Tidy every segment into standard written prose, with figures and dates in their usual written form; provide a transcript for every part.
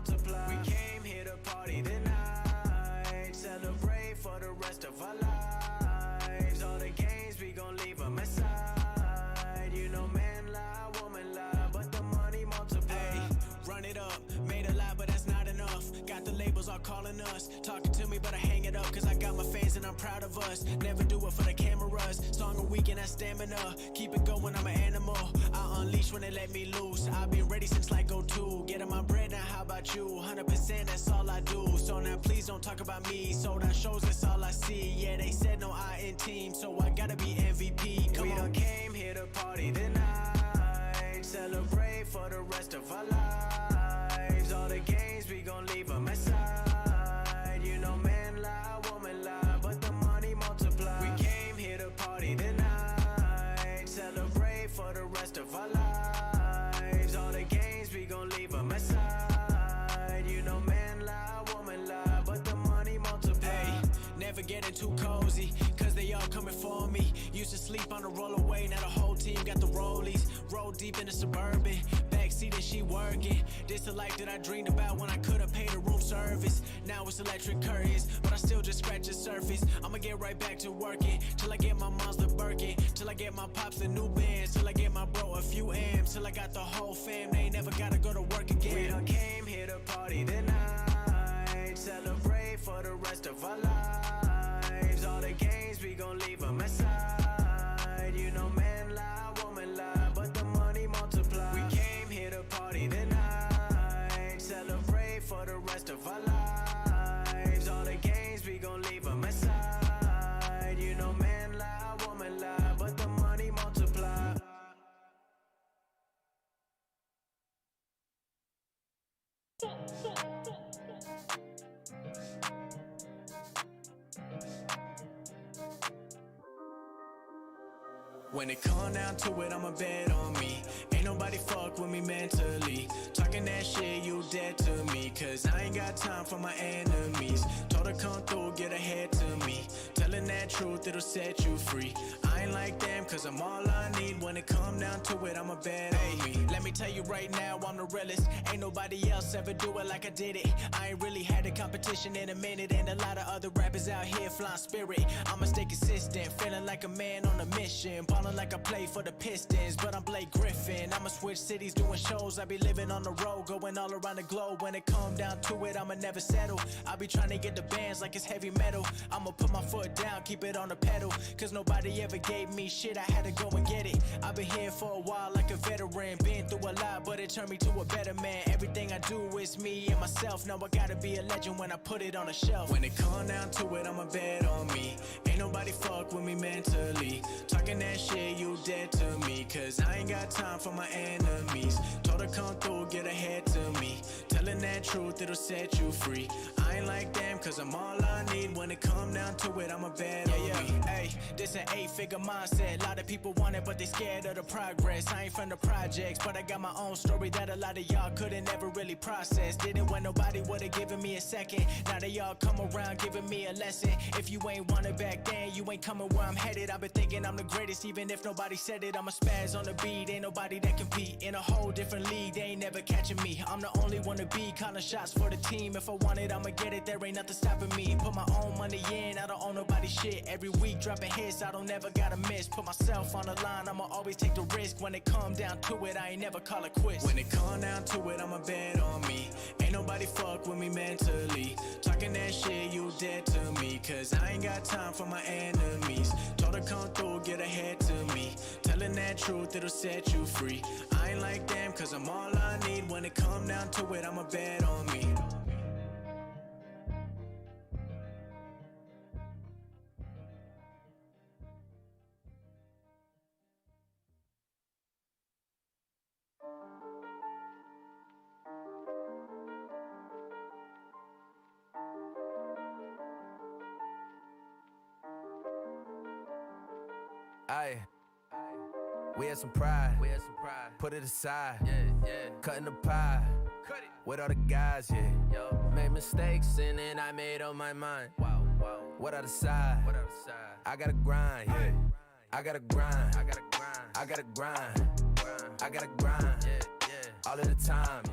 multiply. We came here to party tonight, celebrate for the rest of our lives. All the games we gon' leave them aside. You know man lie, woman lie, but the money multiply. Ay, run it up, made a lot but that's not enough. Got the labels all calling us, talking to me but I hang it up, cause I got my fans and I'm proud of us. Never do it for the cameras, song a week and that's stamina. Keep it going, I'm an animal, I unleash when they let me loose. I've been ready since like '02, getting my bread now, how about you? 100% that's all I do, so now please don't talk about me. Sold out shows, that's all I see, yeah they said no I in team, so I gotta be MVP. Come on. We done came here to party tonight, celebrate for the rest of our lives. All the games we gon' leave them aside. You know man lie, woman lie, but the money multiply. We came here to party tonight, celebrate for the rest of our lives. All the games we gon' leave them aside. You know man lie, woman lie, but the money multiply. Hey, never getting too cozy, cause they all coming for me. Used to sleep on the rollaway, now the whole team got the rollies. Roll deep in the Suburban, backseat and she working. This the life that I dreamed about when I couldn't pay the room service. Now it's electric curtains, but I still just scratch the surface. I'ma get right back to working, till I get my mom's the Birkin, till I get my pops the new bands, till I get my bro a few M's, till I got the whole fam, they ain't never gotta go to work again. We done came here to party tonight, celebrate for the rest of our lives. All the games we gon' leave them aside. You know man lie, woman lie, but the money multiply. We came here to party tonight, celebrate for the rest of our lives. All the games we gon' leave them aside. You know man lie, woman lie, but the money multiply. When it come down to it, I'ma bet on me. Ain't nobody fuck with me mentally. Talking that shit, you dead to me, cause I ain't got time for my enemies. Told her come through, get ahead to me. Telling that truth, it'll set you free. I ain't like them, cause I'm all I need. When it come down to it, I'ma bet on me. Let me tell you right now, I'm the realest. Ain't nobody else ever do it like I did it. I ain't really had a competition in a minute, and a lot of other rappers out here flying spirit. I'ma stay consistent, feeling like a man on a mission. Ballin' like I play for the Pistons, but I'm Blake Griffin. I'ma switch cities, doing shows. I be living on the road, going all around the globe. When it come down to it, I'ma never settle. I be trying to get the bands like it's heavy metal. I'ma put my foot down, keep it on the pedal, cause nobody ever gave me shit, I had to go and get it. I've been here for a while like a veteran, been through a lot, but it turned me to a better man. Everything I do is me and myself. Now I gotta be a legend when I put it on the shelf. When it come down to it, I'ma bet on me. Ain't nobody fuck with me mentally. Talking that shit, you dead to me, cause I ain't got time for my enemies. Told her come through, get ahead to me. Telling that truth, it'll set you free. I ain't like them, cause I'm all I need. When it come down to it, I'ma bet on me. Hey, this an 8-figure mindset. A lot of people want it, but they scared of the progress. I ain't from the projects, but I got my own story that a lot of y'all couldn't ever really process. Didn't when nobody would've given me a second. Now they all come around giving me a lesson. If you ain't want it back then, you ain't coming where I'm headed. I've been thinking I'm the greatest, even if nobody said it. I'm a spaz on the beat, ain't nobody that compete. In a whole different league, they ain't never catching me. I'm the only one to be calling shots for the team. If I want it, I'ma get it, there ain't nothing stopping me. Put my own money in, I don't own nobody's shit. Every week dropping hits, I don't never gotta miss. Put myself on the line, I'ma always take the risk. When it come down to it, I ain't never call it quits. When it come down to it, I'ma bet on me. Ain't nobody fuck with me mentally. Talking that shit, you dead to me, cause I ain't got time for my enemies. Told her come through, get ahead to me. Telling that truth, it'll set you free. I ain't like them, cause I'm all I need. When it come down to it, I'ma bet on me. Aye, we had some pride. Put it aside. Cutting the pie. With all the guys, Made mistakes and then I made up my mind. What I decide? I gotta grind, I gotta grind. I gotta grind. I gotta grind. All of the time.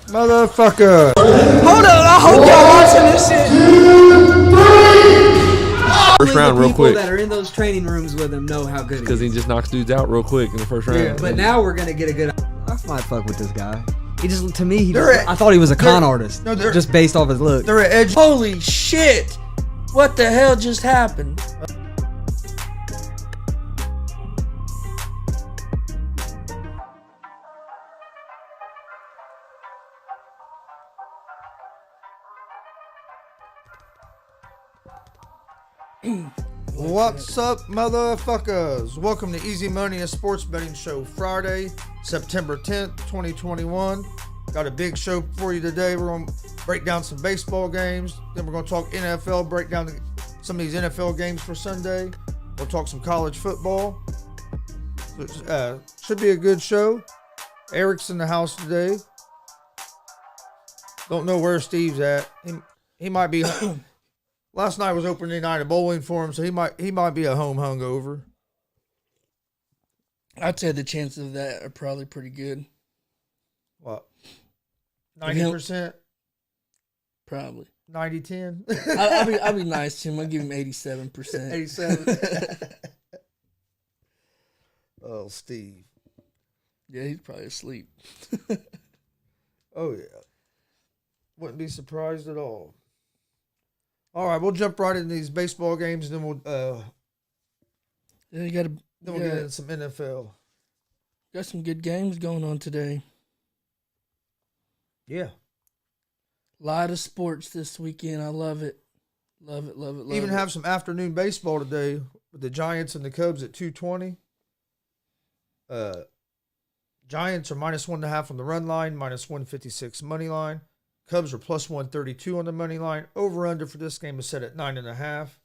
Motherfucker. Hold on, I hope y'all watching this shit. First round, real quick. People that are in those training rooms with him know how good he Because is. he just knocks dudes out real quick in the first round. Yeah, but now we're gonna get a good. I might fuck with this guy. He just, to me, I thought he was a con artist. No, just based off his look. They're at edge. Holy shit! What the hell just happened? What's up, motherfuckers? Welcome to Easy Money, a sports betting show. Friday, September 10th, 2021. Got a big show for you today. We're going to break down some baseball games. Then we're going to talk NFL, break down some of these NFL games for Sunday. We'll talk some college football. Should be a good show. Eric's in the house today. Don't know where Steve's at. He might be... Last night was opening night of bowling for him, so he might be at home hungover. I'd say the chances of that are probably pretty good. What? 90%? Probably. 90-10? I'll be nice to him. I'll give him 87%. 87. Oh, Steve. Yeah, he's probably asleep. Oh, yeah. Wouldn't be surprised at all. All right, we'll jump right into these baseball games, and then we'll Yeah, we'll get into some NFL. got some good games going on today. Yeah. A lot of sports this weekend. I love it. Love it. Even have some afternoon baseball today with the Giants and the Cubs at 2:20. Giants are -1.5 on the run line, -156 money line. Cubs are +132 on the money line. Over-under for this game is set at 9.5.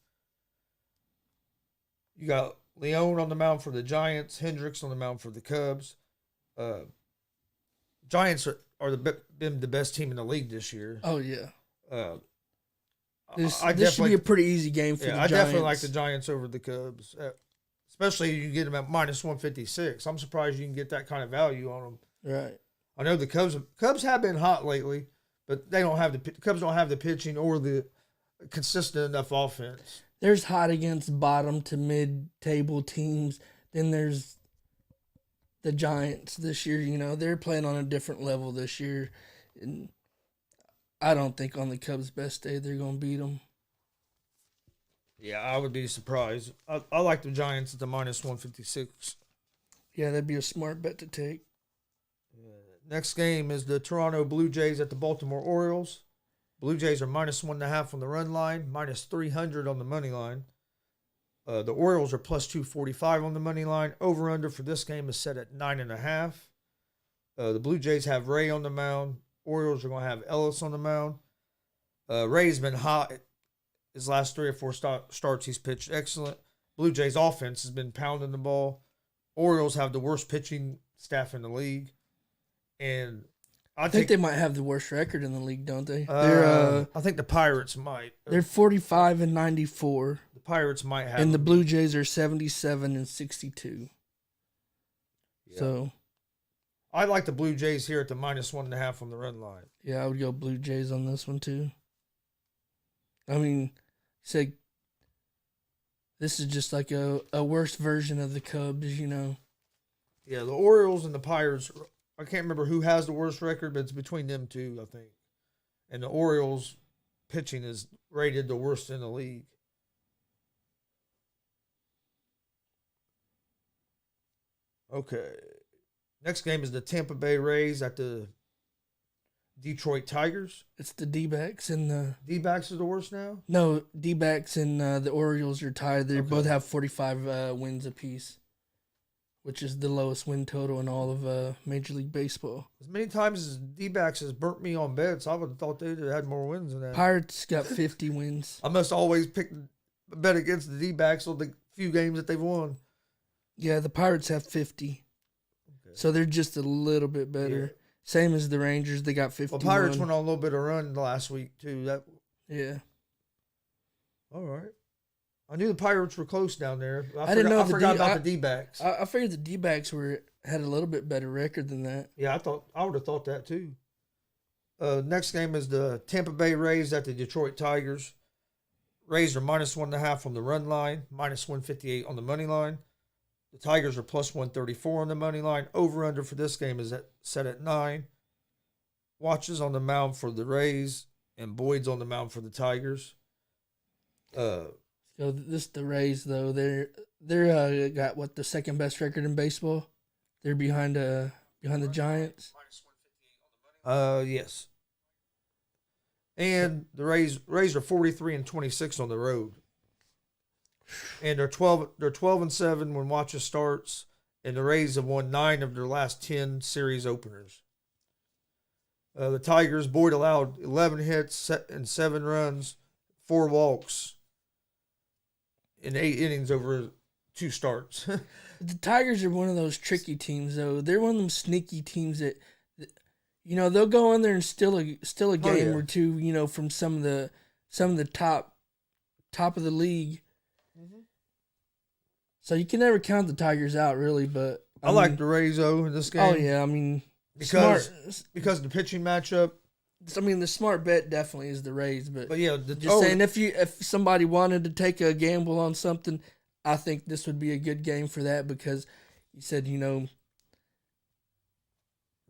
You got Leone on the mound for the Giants, Hendricks on the mound for the Cubs. Giants are been the best team in the league this year. Oh, yeah. This This should be a pretty easy game for the Giants. I definitely like the Giants over the Cubs, especially you get them at -156. I'm surprised you can get that kind of value on them. Right. I know the Cubs have been hot lately, but Cubs don't have the pitching or the consistent enough offense. There's hot against bottom to mid-table teams. Then there's the Giants this year. You know, they're playing on a different level this year. And I don't think on the Cubs' best day they're going to beat them. Yeah, I would be surprised. I like the Giants at the -156. Yeah, that'd be a smart bet to take. Next game is the Toronto Blue Jays at the Baltimore Orioles. Blue Jays are -1.5 on the run line, -300 on the money line. The Orioles are +245 on the money line. Over-under for this game is set at 9.5. The Blue Jays have Ray on the mound. Orioles are going to have Ellis on the mound. Ray's been hot. His last 3 or 4 starts, he's pitched excellent. Blue Jays offense has been pounding the ball. Orioles have the worst pitching staff in the league. And I think they might have the worst record in the league, don't they? I think the Pirates might. They're 45-94. The Pirates might have. And the Blue Jays are 77-62. Yeah. So I like the Blue Jays here at the -1.5 on the run line. yeah, I would go Blue Jays on this one too. I mean, say this is just like a worse version of the Cubs, you know. Yeah, the Orioles and the Pirates. I can't remember who has the worst record, but it's between them two, I think. And the Orioles pitching is rated the worst in the league. Okay. Next game is the Tampa Bay Rays at the Detroit Tigers. It's the D-backs and the... D-backs are the worst now? No, D-backs and the Orioles are tied. They Okay. both have 45 wins apiece, which is the lowest win total in all of Major League Baseball. As many times as D-backs has burnt me on bets, I would have thought they'd have had more wins than that. Pirates got 50 wins. I must always bet against the D-backs on the few games that they've won. Yeah, the Pirates have 50. Okay. So they're just a little bit better. Yeah. Same as the Rangers. They got 51. Well, Pirates went on a little bit of run last week, too. Yeah. All right. I knew the Pirates were close down there. I didn't know I the forgot D- about I- the D-backs. I figured the D-backs had a little bit better record than that. Yeah, I would have thought that too. Next game is the Tampa Bay Rays at the Detroit Tigers. Rays are -1.5 on the run line, -158 on the money line. The Tigers are +134 on the money line. Over/under for this game is set at 9. Watches on the mound for the Rays, and Boyd's on the mound for the Tigers. So the Rays though, they're got what, the second best record in baseball. They're behind the Giants. Yes. And the Rays are 43-26 on the road. And they're 12-7 when Watches starts, and the Rays have won 9 of their last 10 series openers. The Tigers, Boyd allowed 11 hits and 7 runs, 4 walks in 8 innings over 2 starts. The Tigers are one of those tricky teams, though. They're one of them sneaky teams that they'll go in there and steal a game or two, from some of the top of the league. Mm-hmm. So you can never count the Tigers out, really. But I like the Rays though in this game. Oh yeah, because of the pitching matchup. The smart bet definitely is the Rays, but yeah, saying if somebody wanted to take a gamble on something, I think this would be a good game for that because you said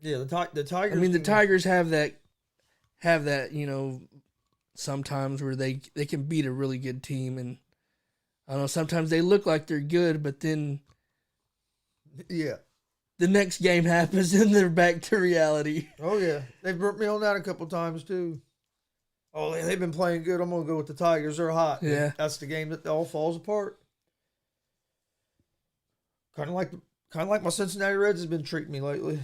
Yeah, the Tigers. The Tigers have that sometimes where they can beat a really good team, and I don't know, sometimes they look like they're good, but then the next game happens and they're back to reality. Oh yeah, they've burnt me on that a couple times too. Oh, they've been playing good. I'm gonna go with the Tigers. They're hot. Yeah, that's the game that all falls apart. Kind of like my Cincinnati Reds has been treating me lately.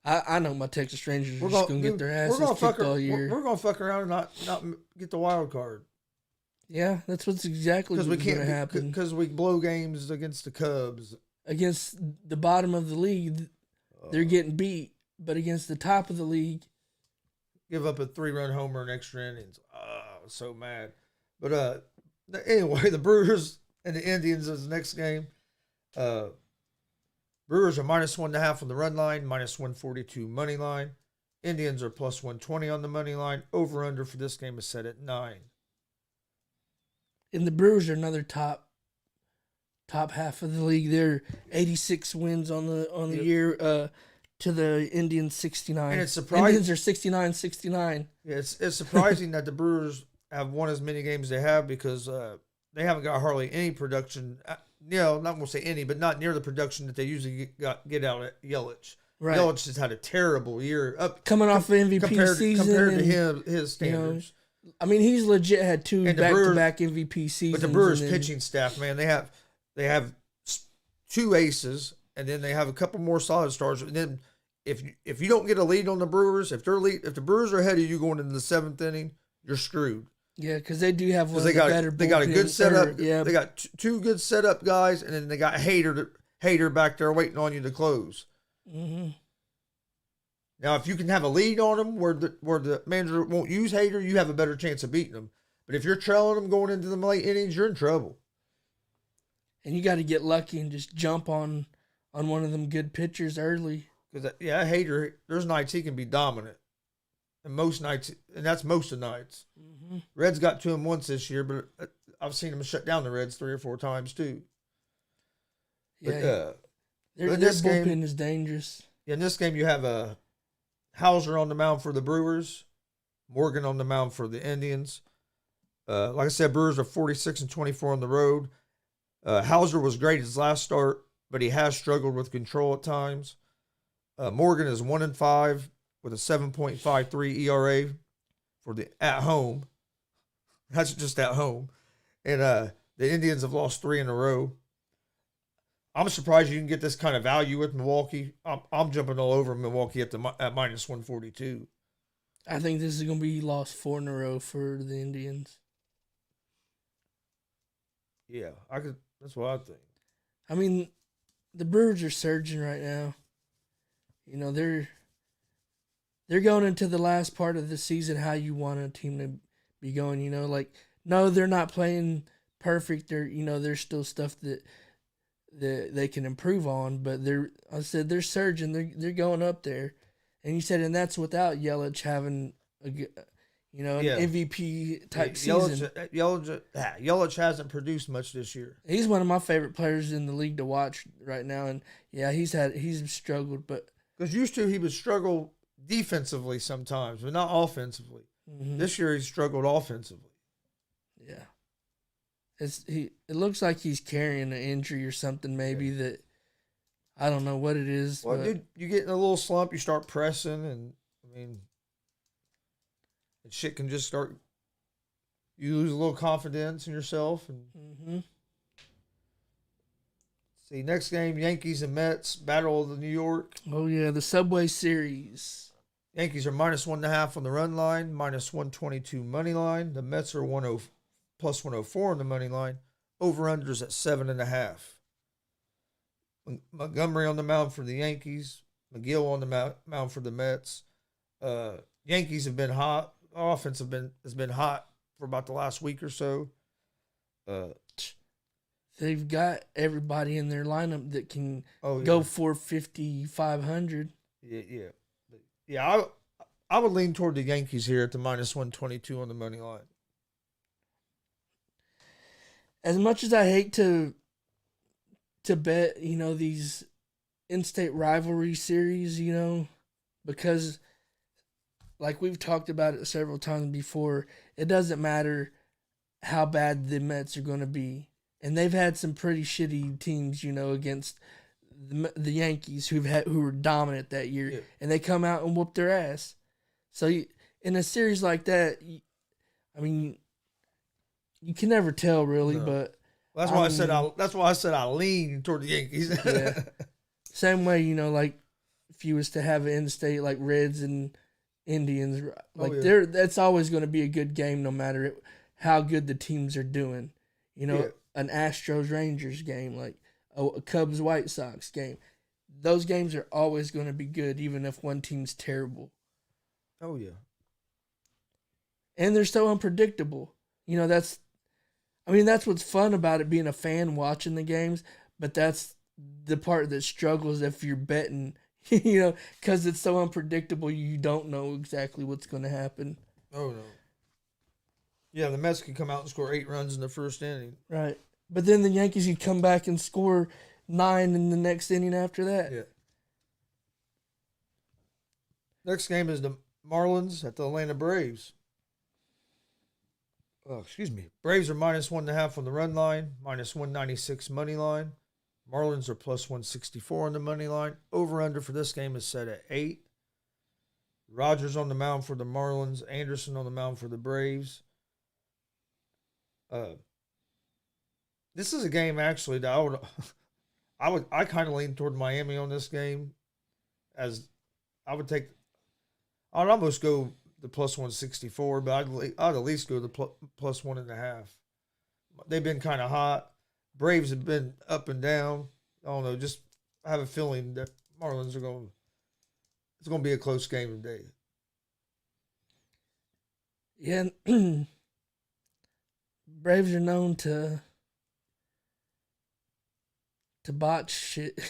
I know my Texas Rangers are just going to get their asses kicked all year. We're going to fuck around and not get the wild card. Yeah, that's exactly what's going to happen. Because we blow games against the Cubs. Against the bottom of the league, they're getting beat. But against the top of the league, give up a 3-run homer in extra innings. I was so mad. But anyway, the Brewers and the Indians is the next game. Brewers are -1.5 on the run line, -142 money line. Indians are +120 on the money line. Over/under for this game is set at 9. And the Brewers are another top half of the league. They're 86 wins on the year to the Indians 69. And it's surprising. Indians are 69-69. Yeah, it's surprising that the Brewers have won as many games as they have because they haven't got hardly any production. Not going to say any, but not near the production that they usually get out at Yelich. Right. Yelich has had a terrible year. Coming off of MVP season. Compared to his standards. He's legit had 2 back-to-back MVP seasons. But the Brewers pitching staff, man, they have 2 aces, and then they have a couple more solid stars. And then if you don't get a lead on the Brewers, if the Brewers are ahead of you going into the 7th inning, you're screwed. Yeah, because they do have one of the better bullpens. They got a good setup. They got 2 good setup guys, and then they got Hader back there waiting on you to close. Mm-hmm. Now, if you can have a lead on them where the manager won't use Hader, you have a better chance of beating them. But if you're trailing them going into the late innings, you're in trouble. And you got to get lucky and just jump on one of them good pitchers early. Because Hader, there's nights he can be dominant. And most nights, and that's most of the nights. Mm-hmm. Reds got to him once this year, but I've seen him shut down the Reds 3 or 4 times too. Yeah, their bullpen is dangerous. Yeah, in this game you have Hauser on the mound for the Brewers, Morgan on the mound for the Indians. Like I said, Brewers are 46-24 on the road. Hauser was great his last start, but he has struggled with control at times. Morgan is 1-5 with a 7.53 ERA for the at home. That's just at home. And the Indians have lost 3 in a row. I'm surprised you can get this kind of value with Milwaukee. I'm jumping all over Milwaukee at -142. I think this is going to be lost 4 in a row for the Indians. Yeah, that's what I think. The Brewers are surging right now. They're going into the last part of the season how you want a team to be going. No, they're not playing perfect. There's still stuff that that they can improve on. But I said they're surging. They're going up there, and you said, and that's without Yelich having an MVP type season. Yelich hasn't produced much this year. He's one of my favorite players in the league to watch right now, and yeah, he's struggled, but because used to he would struggle defensively sometimes, but not offensively. This year he struggled offensively. Yeah, it looks like he's carrying an injury or something, maybe that I don't know what it is. Well, but dude, you get in a little slump, you start pressing, and I mean, shit can just start. You lose a little confidence in yourself, and see next game: Yankees and Mets battle of the New York. Oh yeah, the Subway Series. Yankees are -1.5 on the run line, -122 money line. The Mets are +104 on the money line. Over-unders at 7.5. Montgomery on the mound for the Yankees. McGill on the mound for the Mets. Yankees have been hot. Offense has been hot for about the last week or so. They've got everybody in their lineup that can yeah. go 450, 500. Yeah. I would lean toward the Yankees here at the -122 on the money line. As much as I hate to bet, these in-state rivalry series, because like we've talked about it several times before, it doesn't matter how bad the Mets are going to be. And they've had some pretty shitty teams, against the Yankees who were dominant that year, and they come out and whoop their ass. So in a series like that, you can never tell really, No. but That's why I said I lean toward the Yankees. Yeah. Same way, like if you was to have an in-state like Reds and Indians, that's always going to be a good game no matter how good the teams are doing. An Astros Rangers game, like a Cubs White Sox game. Those games are always going to be good, even if one team's terrible. Oh yeah. And they're so unpredictable. That's what's fun about it, being a fan watching the games, but that's the part that struggles if you're betting, because it's so unpredictable, you don't know exactly what's going to happen. Oh, no. Yeah, the Mets can come out and score 8 runs in the first inning. Right. But then the Yankees could come back and score 9 in the next inning after that. Yeah. Next game is the Marlins at the Atlanta Braves. Oh, excuse me. Braves are -1.5 on the run line, -196 money line. Marlins are +164 on the money line. Over-under for this game is set at 8. Rogers on the mound for the Marlins. Anderson on the mound for the Braves. This is a game actually that I kind of lean toward Miami on this game, as I'd almost go the +164, but I'd at least go the +1.5. They've been kind of hot. Braves have been up and down. I don't know. Just I have a feeling that Marlins are it's going to be a close game today. Yeah. Braves are known to botch shit.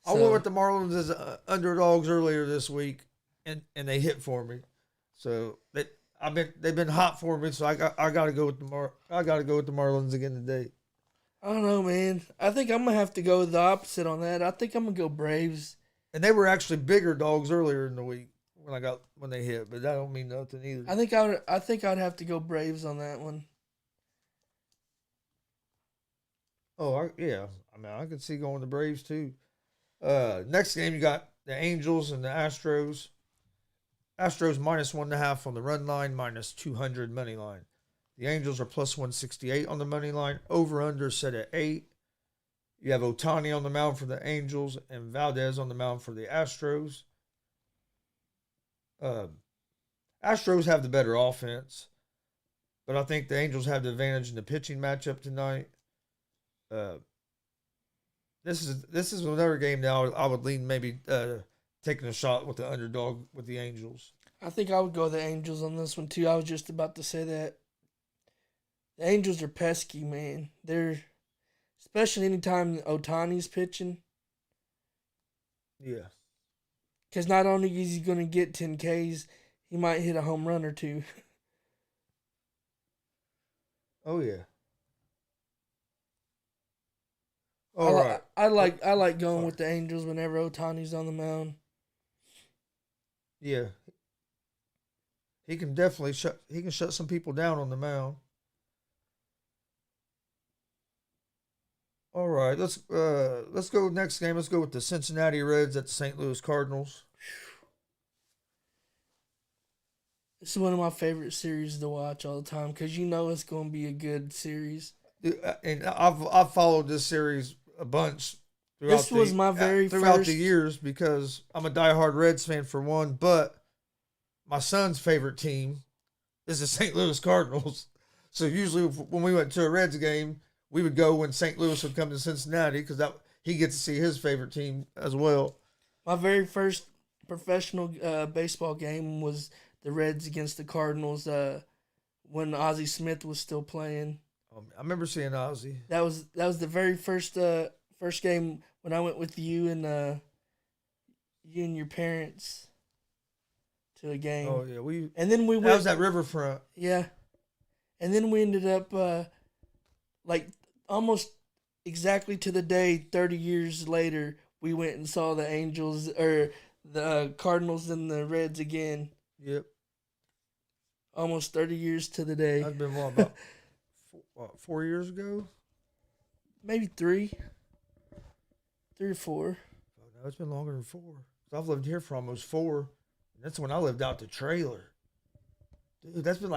I went with the Marlins as underdogs earlier this week, and they hit for me. So they've been hot for me. So I got to go with the Marlins again today. I don't know, man. I think I'm gonna have to go the opposite on that. I think I'm gonna go Braves. And they were actually bigger dogs earlier in the week when they hit, but that don't mean nothing either. I think I'd have to go Braves on that one. Oh, yeah. I could see going the Braves too. Next game, you got the Angels and the Astros. Astros -1.5 on the run line, -200 money line. The Angels are +168 on the money line. Over-under set at 8. You have Ohtani on the mound for the Angels and Valdez on the mound for the Astros. Astros have the better offense, but I think the Angels have the advantage in the pitching matchup tonight. This is another game now I would lean maybe taking a shot with the underdog with the Angels. I think I would go the Angels on this one too. I was just about to say that. The Angels are pesky, man. They're especially anytime Otani's pitching. Yeah. Because not only is he going to get 10 Ks, he might hit a home run or two. Oh yeah. I, All li- right. I like going with the Angels whenever Otani's on the mound. Yeah. He can definitely shut some people down on the mound. All right, let's go next game. Let's go with the Cincinnati Reds at the St. Louis Cardinals. This is one of my favorite series to watch all the time because you know it's going to be a good series. And I've followed this series a bunch throughout This was my very throughout first the years because I'm a diehard Reds fan for one, but my son's favorite team is the St. Louis Cardinals. So usually when we went to a Reds game, we would go when St. Louis would come to Cincinnati because he gets to see his favorite team as well. My very first professional baseball game was the Reds against the Cardinals when Ozzie Smith was still playing. I remember seeing Ozzy. That was the very first game when I went with you and your parents to a game. Oh yeah, and then we went. That was at Riverfront. Yeah, and then we ended up like almost exactly to the day 30 years later. We went and saw the Angels or the Cardinals and the Reds again. Yep. Almost 30 years to the day. That's been about 4 years ago? Maybe 3 or 4. Oh, no, it's been longer than 4. I've lived here for almost 4. That's when I lived out the trailer. Dude, that's been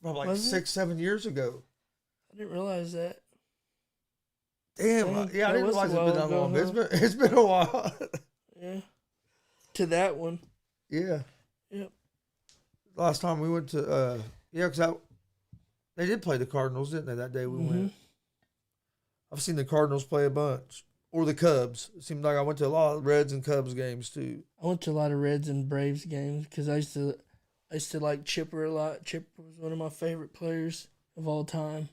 probably like 6, 7 years ago. I didn't realize that. Damn, Dang, yeah, I that didn't was realize a it's been while that long. ago, It's been a while. Yeah. To that one. Yeah. Yep. Last time we went to because they did play the Cardinals, didn't they? That day we went. I've seen the Cardinals play a bunch, or the Cubs. It seemed like I went to a lot of Reds and Cubs games too. I went to a lot of Reds and Braves games because I used to like Chipper a lot. Chipper was one of my favorite players of all time.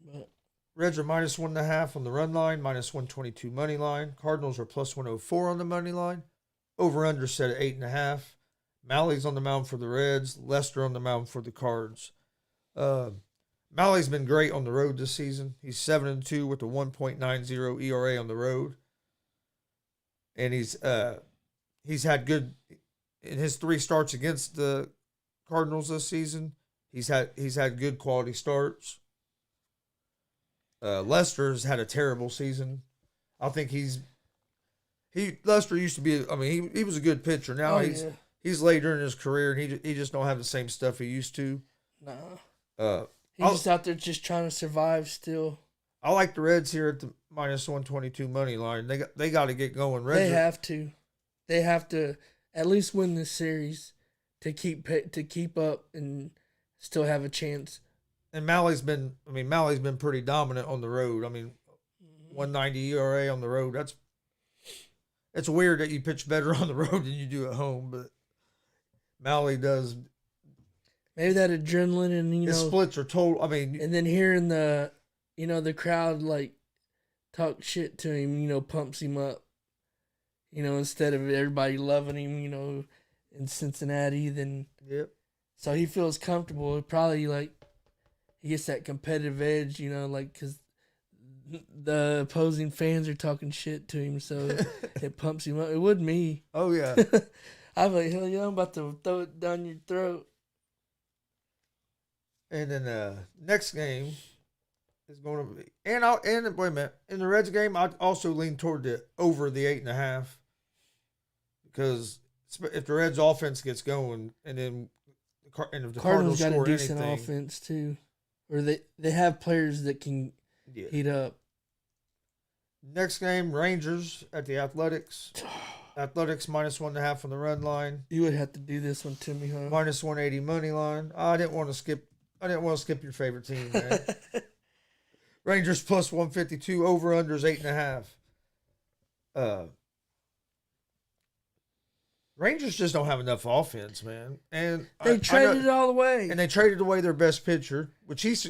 But Reds are minus 1.5 on the run line, minus 122 money line. Cardinals are plus 104 on the money line. Over under set at 8.5. Malley's on the mound for the Reds. Lester on the mound for the Cards. Malley's been great on the road this season. He's 7-2 with a 1.90 ERA on the road, and he's had good in his 3 starts against the Cardinals this season. He's had good quality starts. Lester's had a terrible season. I think Lester used to be. I mean, he was a good pitcher. Now he's later in his career, and he just don't have the same stuff he used to. Nah. He's just out there just trying to survive still. I like the Reds here at the minus 122 money line. They got to get going. They have to. They have to at least win this series to keep up and still have a chance. And Malley's been pretty dominant on the road. I mean, 190 ERA on the road. It's weird that you pitch better on the road than you do at home, but Malley does. Maybe that adrenaline and his splits are total. I mean, and then hearing the crowd like talk shit to him, pumps him up. Instead of everybody loving him, in Cincinnati, then yep. So he feels comfortable. Probably like he gets that competitive edge, because the opposing fans are talking shit to him, so it pumps him up. It would me. Oh yeah. I'm like, hell yeah, I'm about to throw it down your throat. And then next game is going to be, and wait a minute, in the Reds game, I'd also lean toward the over the 8.5 because if the Reds offense gets going, and if the Cardinals got score a decent anything, offense too, or they have players that can heat up. Next game, Rangers at the Athletics. Athletics minus 1.5 on the run line. You would have to do this one to me, huh? Minus 180 money line. I didn't want to skip your favorite team, man. Rangers plus 152. Over unders 8.5. Rangers just don't have enough offense, man. And They I traded know- it all away. and they traded away their best pitcher, which he's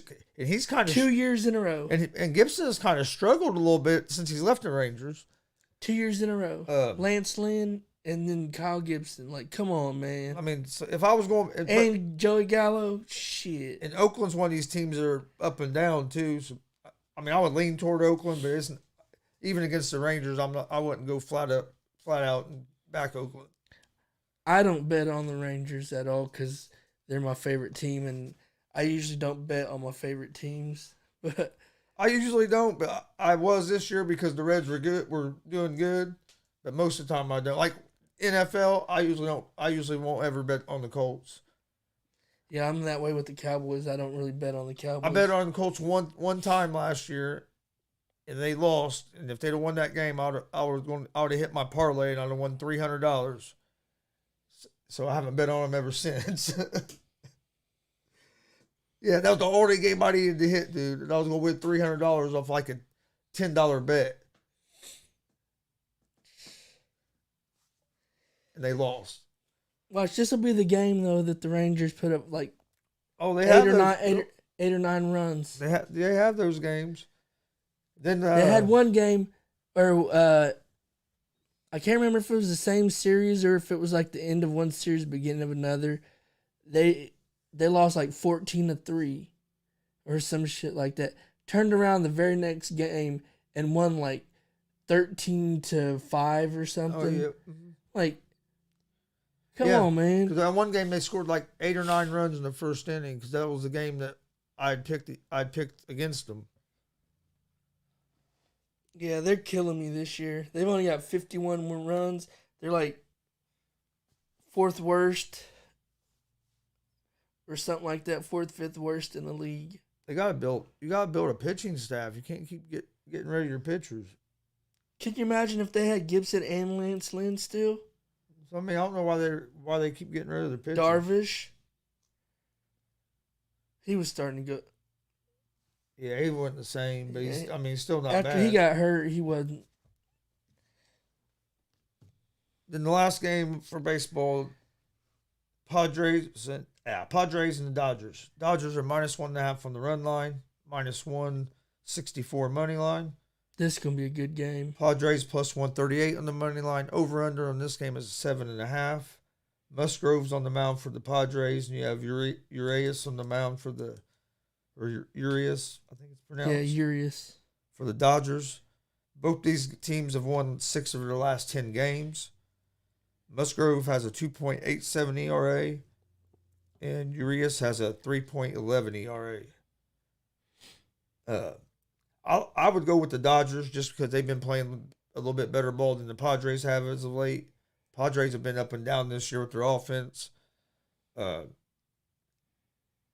kind of 2 years in a row. and Gibson has kind of struggled a little bit since he's left the Rangers. 2 years in a row. Lance Lynn and then Kyle Gibson. Like, come on, man. I mean, so if I was going And Joey Gallo, shit. and Oakland's one of these teams that are up and down too. So I mean, I would lean toward Oakland, but it's even against the Rangers, I wouldn't go flat out and back Oakland. I don't bet on the Rangers at all because they're my favorite team, and I usually don't bet on my favorite teams. But I usually don't, but I was this year because the Reds were doing good. But most of the time I don't. Like NFL, I usually don't. I usually won't ever bet on the Colts. yeah, I'm that way with the Cowboys. I don't really bet on the Cowboys. I bet on the Colts one time last year, and they lost. And if they'd have won that game, I would have hit my parlay and I'd have won $300. So I haven't bet on them ever since. Yeah, that was the only game I needed to hit, dude. And I was gonna win $300 off like a $10 bet, and they lost. Watch, this will be the game though that the Rangers put up like Oh, they eight have or those, nine, eight or nine runs. They have those games. Then They had one game, or I can't remember if it was the same series or if it was like the end of one series, beginning of another. They lost like 14-3 or some shit like that. Turned around the very next game and won like 13-5 or something. Oh yeah. Like, come Yeah, on, man. Because that one game they scored like 8 or 9 runs in the first inning. Because that was the game that I'd picked against them. Yeah, they're killing me this year. They've only got 51 runs. They're like fourth worst or something like that, fourth, fifth worst in the league. You gotta build a pitching staff. You can't keep getting rid of your pitchers. Can you imagine if they had Gibson and Lance Lynn still? So I mean, I don't know why they keep getting rid of their pitchers. Darvish. He was starting to go. Yeah, he wasn't the same, but he's still not After bad. he got hurt, he wasn't. Then the last game for baseball, Padres and the Dodgers. Dodgers are -1.5 on the run line, -164 money line. This is going to be a good game. Padres +138 on the money line. Over under on this game is 7.5. Musgrove's on the mound for the Padres, and you have Urias on the mound for Urias, I think it's pronounced. Yeah, Urias. For the Dodgers. Both these teams have won 6 of their last 10 games. Musgrove has a 2.87 ERA, and Urias has a 3.11 ERA. I would go with the Dodgers just because they've been playing a little bit better ball than the Padres have as of late. Padres have been up and down this year with their offense.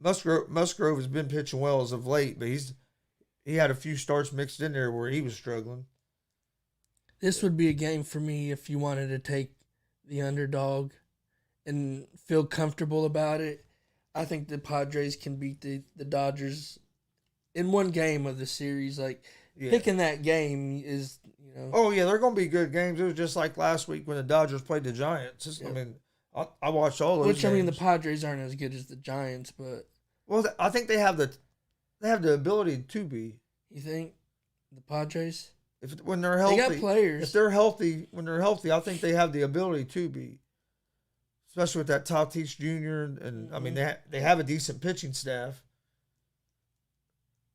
Musgrove has been pitching well as of late, but he had a few starts mixed in there where he was struggling. This would be a game for me if you wanted to take the underdog and feel comfortable about it. I think the Padres can beat the Dodgers in one game of the series. Like, Yeah. picking that game is, you know. Oh, yeah, they're going to be good games. It was just like last week when the Dodgers played the Giants. I mean, I watched all those Which, games. I mean, the Padres aren't as good as the Giants, but Well, I think they have the ability to be. you think the Padres? When they're healthy. They got players. If they're healthy, I think they have the ability to be. Especially with that Tatis Jr. and I mean they have a decent pitching staff.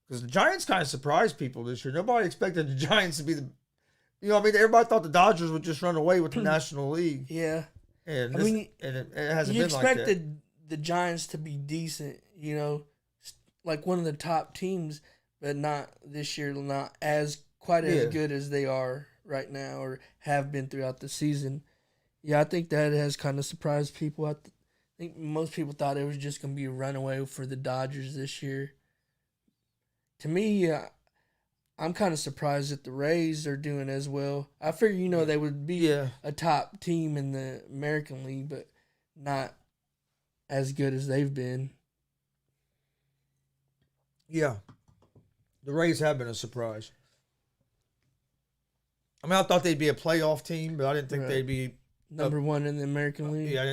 Because the Giants kind of surprised people this year. Nobody expected the Giants to be everybody thought the Dodgers would just run away with the National League. Yeah. And I mean, it hasn't you been like that. expected the Giants to be decent, you know, like one of the top teams, but not this year, not quite as good as they are right now or have been throughout the season. Yeah, I think that has kind of surprised people. I think most people thought it was just going to be a runaway for the Dodgers this year. To me, I'm kind of surprised that the Rays are doing as well. I figure, they would be a top team in the American League, but not as good as they've been. Yeah. The Rays have been a surprise. I mean, I thought they'd be a playoff team, but I didn't think they'd be number one in the American League? Yeah, I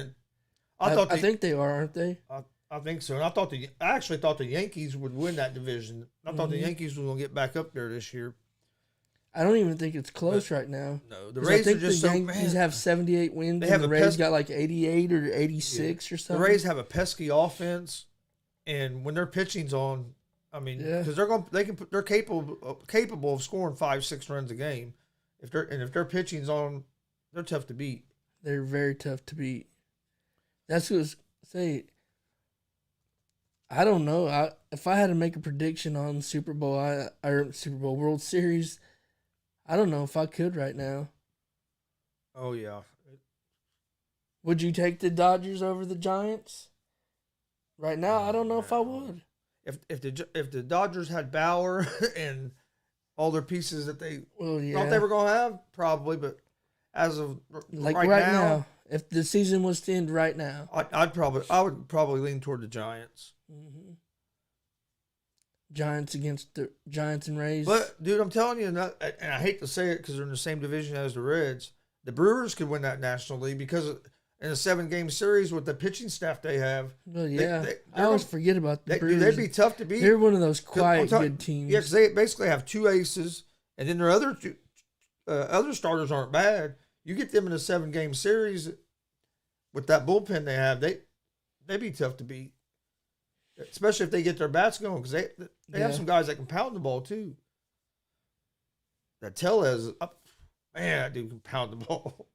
didn't. I think they are, aren't they? I think so. And I actually thought the Yankees would win that division. I thought the Yankees were going to get back up there this year. I don't even think it's close right now. No, the 'Cause Rays I are think just the so Yankees have 78 wins. They have and the a Rays pest- got like 88 or 86 or The something. Rays have a pesky offense, and when their pitching's on, I mean, Yeah. because they're capable of scoring 5-6 runs a game. If their pitching's on, they're tough to beat. They're very tough to beat. That's what I was say. I don't know. If I had to make a prediction on Super Bowl, or Super Bowl World Series, I don't know if I could right now. Oh yeah, Would you take the Dodgers over the Giants? Right now, I don't know if I would. if the Dodgers had Bauer and all their pieces that they Well, yeah. thought they were going to have, probably, but as of like right now, if the season was to end right now. I would probably lean toward the Giants. Mm-hmm. Giants against the Giants and Rays. But dude, I'm telling you, and I hate to say it because they're in the same division as the Reds. The Brewers could win that National League because in a 7-game series with the pitching staff they have. Well, yeah, I they're always gonna- forget about the Brewers. They'd be tough to beat. They're one of those 'Cause quiet, I'm telling- good teams. Yeah, because they basically have 2 aces, and then their other starters aren't bad. You get them in a 7-game series with that bullpen they have, they'd be tough to beat, especially if they get their bats going because they have Yeah. some guys that can pound the ball too. That Tellez, man, that dude can pound the ball.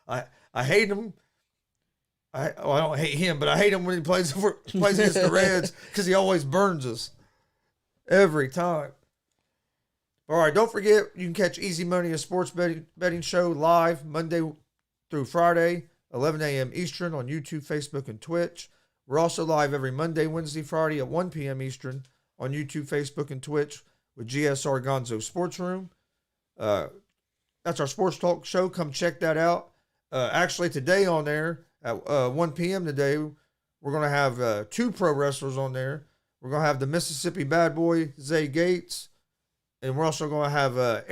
I hate him. I don't hate him, but I hate him when he plays against the Reds because he always burns us every time. All right, don't forget you can catch Easy Money, a sports betting show, live Monday through Friday, 11 a.m. Eastern on YouTube, Facebook, and Twitch. We're also live every Monday, Wednesday, Friday at 1 p.m. Eastern on YouTube, Facebook, and Twitch with GSR Gonzo Sports Room. That's our sports talk show. Come check that out. Actually, today on there at 1 p.m. today, we're going to have 2 pro wrestlers on there. We're going to have the Mississippi Bad Boy, Zay Gates, and we're also going to have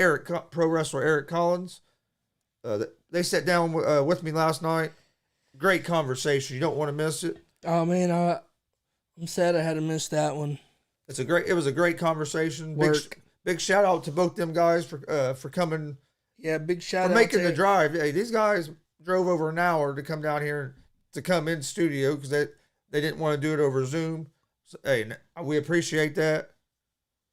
pro wrestler Eric Collins. They sat down with me last night. Great conversation. You don't want to miss it. Oh man, I'm sad I had to miss that one. It was a great conversation. Big shout out to both them guys for coming. Yeah, big shout For out making to the drive. Hey, these guys drove over an hour to come down here to come in studio because they didn't want to do it over Zoom. So, hey, we appreciate that.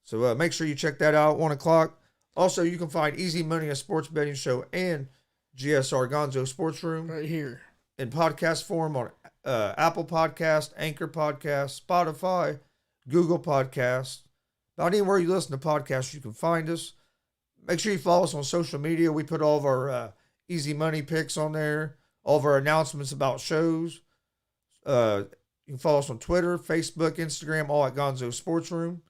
So make sure you check that out, 1 o'clock. Also, you can find Easy Money, a sports betting show, and GSR Gonzo Sports Room right here. in podcast form on Apple Podcast, Anchor Podcast, Spotify, Google Podcast. About anywhere you listen to podcasts, you can find us. Make sure you follow us on social media. We put all of our Easy Money picks on there, all of our announcements about shows. You can follow us on Twitter, Facebook, Instagram, all at Gonzo Sports Room.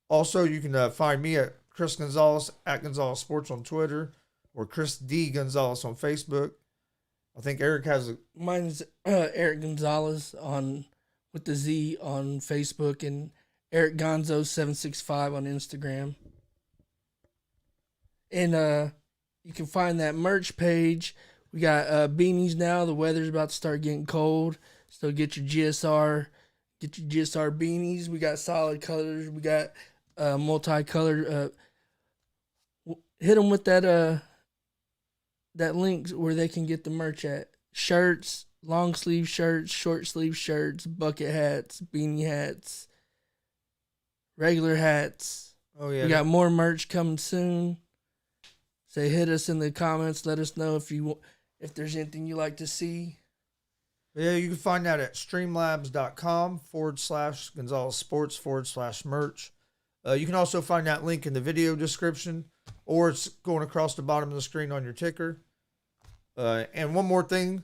Also, you can find me at Chris Gonzalez at Gonzalez Sports on Twitter, or Chris D. Gonzalez on Facebook. I think Eric has Mine's Eric Gonzalez with the Z on Facebook, and Eric Gonzo 765 on Instagram. And you can find that merch page. We got beanies now. The weather's about to start getting cold, so get your GSR beanies. We got solid colors. We got multicolored. Hit them with that link where they can get the merch at. Shirts, long sleeve shirts, short sleeve shirts, bucket hats, beanie hats, regular hats. Oh yeah, We got more merch coming soon. Say hit us in the comments. Let us know if there's anything you like to see. Yeah, you can find that at streamlabs.com/Gonzalez Sports /merch. You can also find that link in the video description, or it's going across the bottom of the screen on your ticker. And one more thing.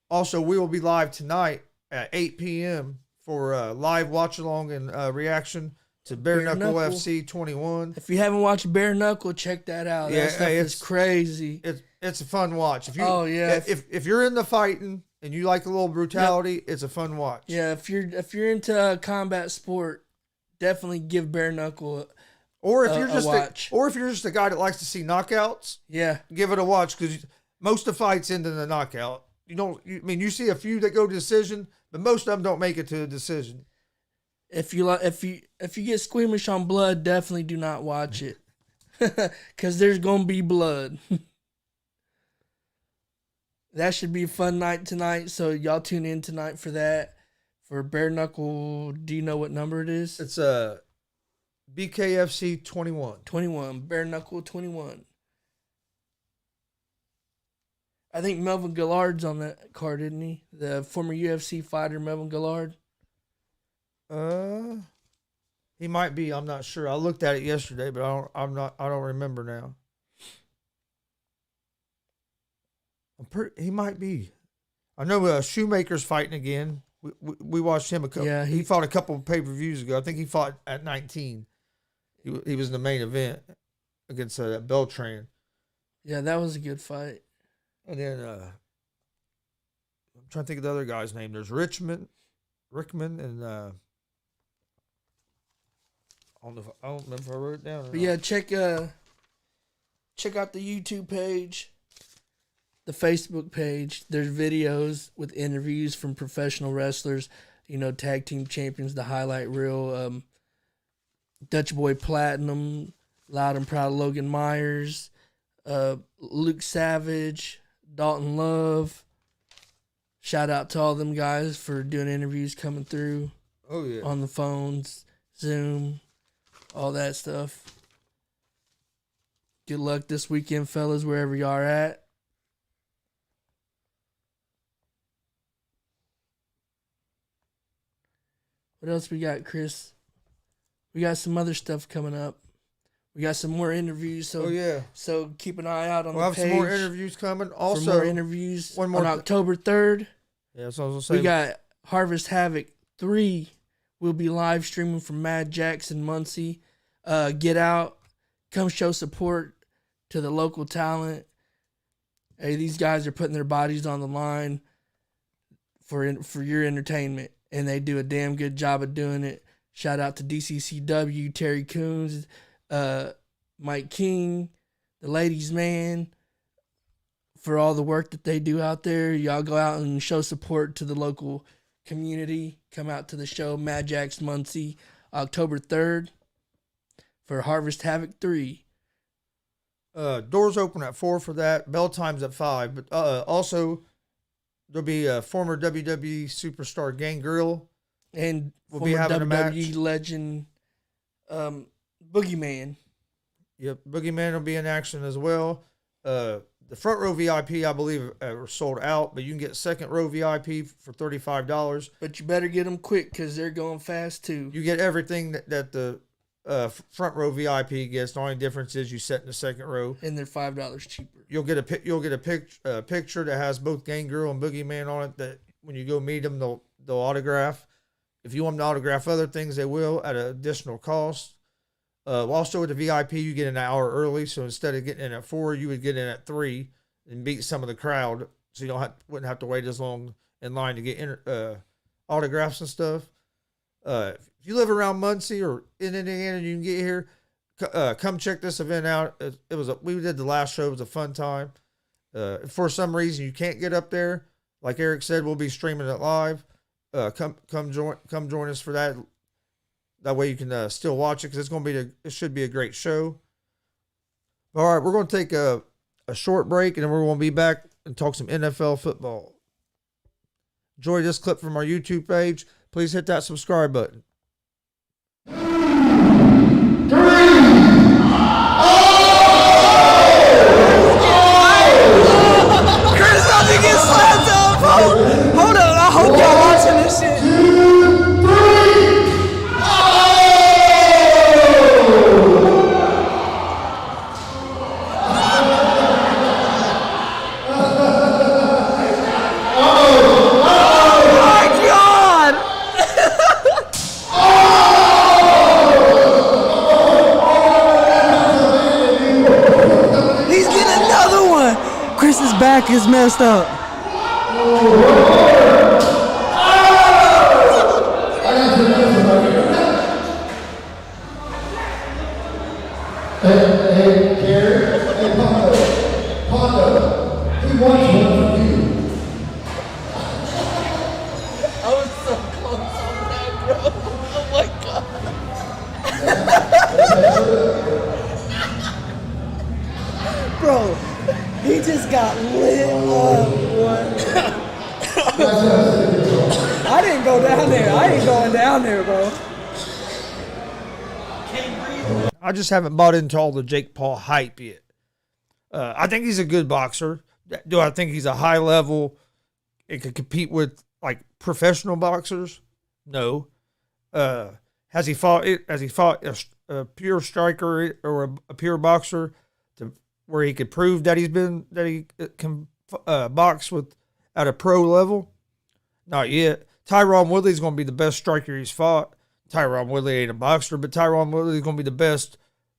Also, we will be live tonight at 8 p.m. for live watch along and reaction to Bare Knuckle FC 21. If you haven't watched Bare Knuckle, check that out. Yeah, That stuff is crazy. It's a fun watch. If you yeah. if you're into fighting and you like a little brutality, it's a fun watch. Yeah, if you're into combat sport, definitely give Bare Knuckle Or if you're just watch. or if you're just a guy that likes to see knockouts, Yeah. give it a watch because most of the fights end in a knockout. You see a few that go to decision, but most of them don't make it to a decision. If you get squeamish on blood, definitely do not watch it, because there's gonna be blood. That should be a fun night tonight. So y'all tune in tonight for that. For bare knuckle, do you know what number it is? It's BKFC 21. 21. Bare knuckle 21. I think Melvin Gillard's on that card, isn't he? The former UFC fighter Melvin Gillard. He might be. I'm not sure. I looked at it yesterday, but I don't remember now. He might be. I know Shoemaker's fighting again. We watched him a couple. Yeah, he fought a couple of pay-per-views ago. I think he fought at 19. He was in the main event against Beltran. Yeah, that was a good fight. And then I'm trying to think of the other guy's name. There's Rickman, and I don't remember if I wrote it down. But yeah, check out the YouTube page, the Facebook page. There's videos with interviews from professional wrestlers, tag team champions, the highlight reel, Dutch Boy Platinum, Loud and Proud Logan Myers, Luke Savage, Dalton Love. Shout out to all them guys for doing interviews coming through. Oh yeah. On the phones, Zoom, all that stuff. Good luck this weekend, fellas, wherever you are at. What else we got, Chris? We got some other stuff coming up. We got some more interviews. So, So keep an eye out on the page. We'll have some more interviews coming. Also, for more interviews on October 3rd. Yeah, that's what I was going to say. We got Harvest Havoc 3. We'll be live streaming from Mad Jackson, Muncie. Get out. Come show support to the local talent. Hey, these guys are putting their bodies on the line for your entertainment, and they do a damn good job of doing it. Shout out to DCCW, Terry Coons, Mike King, the ladies' man, for all the work that they do out there. Y'all go out and show support to the local community. Come out to the show, Mad Jack's Muncie, October 3rd for Harvest Havoc 3. Doors open at 4 for that. Bell time's at 5. But also, there'll be a former WWE superstar Gangrel. And we'll be having WWE a match. Legend Boogeyman. Yep, Boogeyman will be in action as well. The front row VIP, I believe, are sold out, but you can get second row VIP for $35. But you better get them quick because they're going fast too. You get everything that the front row VIP gets. The only difference is you sit in the second row, and they're $5 cheaper. You'll get a picture that has both Gangrel and Boogeyman on it. That when you go meet them, they'll autograph. If you want them to autograph other things, they will at an additional cost. Also with the VIP, you get an hour early. So instead of getting in at 4, you would get in at 3 and beat some of the crowd. So you wouldn't have to wait as long in line to get autographs and stuff. If you live around Muncie or in Indiana and you can get here, come check this event out. We did the last show. It was a fun time. If for some reason you can't get up there, like Eric said, we'll be streaming it live. Come join us for that. That way you can still watch it because it should be a great show. All right, we're going to take a short break and then we're going to be back and talk some NFL football. Enjoy this clip from our YouTube page. Please hit that subscribe button. Chris about to get slapped up. Hold up, I hope y'all watching this shit. Chris's back is messed up. Hey, Gary, hey, Pondo, Bro, he just got lit up. I didn't go down there. I ain't going down there, bro. I just haven't bought into all the Jake Paul hype yet. I think he's a good boxer. Do I think he's a high level and could compete with like professional boxers? No. Has he fought a pure striker or a pure boxer to where he could prove that he can box with at a pro level? Not yet. Tyron Woodley's going to be the best striker he's fought. Tyron Woodley ain't a boxer, but Tyron Woodley's going to be the best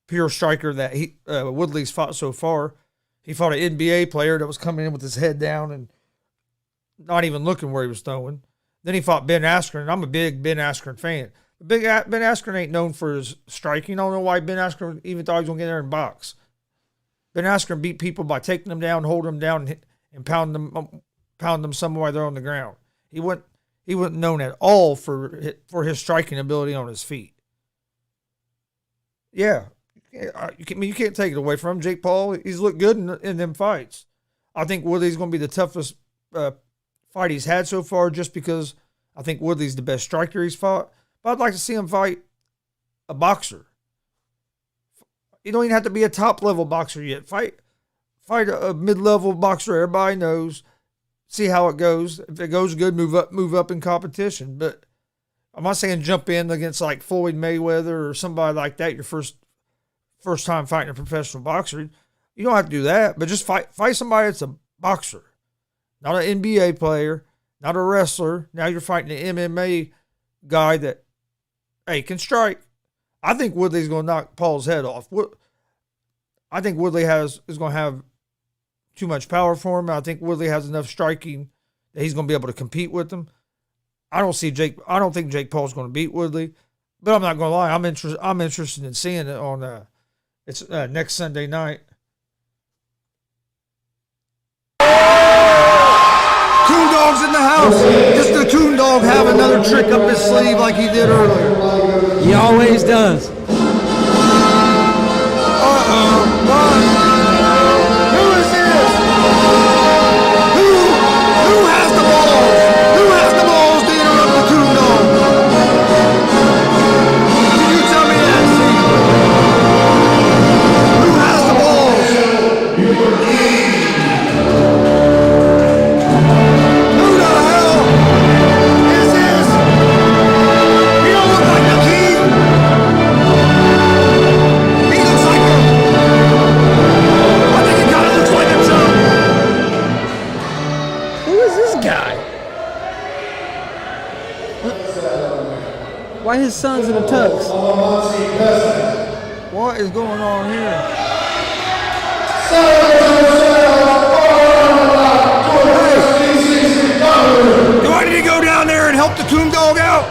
pure striker that Woodley's fought so far. He fought an NBA player that was coming in with his head down and not even looking where he was throwing. Then he fought Ben Askren, and I'm a big Ben Askren fan. Ben Askren ain't known for his striking. I don't know why Ben Askren even thought he was going to get there and box. Ben Askren beat people by taking them down, holding them down, and pounding them somewhere they're on the ground. He wasn't known at all for his striking ability on his feet. Yeah, you can't take it away from him. Jake Paul, he's looked good in them fights. I think Woodley's going to be the toughest fight he's had so far, just because I think Woodley's the best striker he's fought. But I'd like to see him fight a boxer. You don't even have to be a top-level boxer yet. Fight a mid-level boxer everybody knows. See how it goes. If it goes good, move up in competition. But I'm not saying jump in against like Floyd Mayweather or somebody like that. Your first time fighting a professional boxer. You don't have to do that, but just fight somebody that's a boxer, not an NBA player, not a wrestler. Now you're fighting an MMA guy that, hey, can strike. I think Woodley's going to knock Paul's head off. I think Woodley is going to have too much power for him. I think Woodley has enough striking that he's going to be able to compete with him. I don't think Jake Paul's going to beat Woodley, but I'm not going to lie. I'm interested in seeing it on it's next Sunday night. Coon Dog's in the house. Just the Coon Dog have another trick up his sleeve like he did earlier. He always does. Who is this? Who has the balls? Who has the balls to interrupt the Coon Dog? Can you tell me that, Steve? Who has the balls? Who the hell is this? He don't look like the king. He looks like him. I think he kind of looks like himself. Who is this guy? Why his son's in a tux? What is going on here? Do I need to go down there and help the Coon Dog out?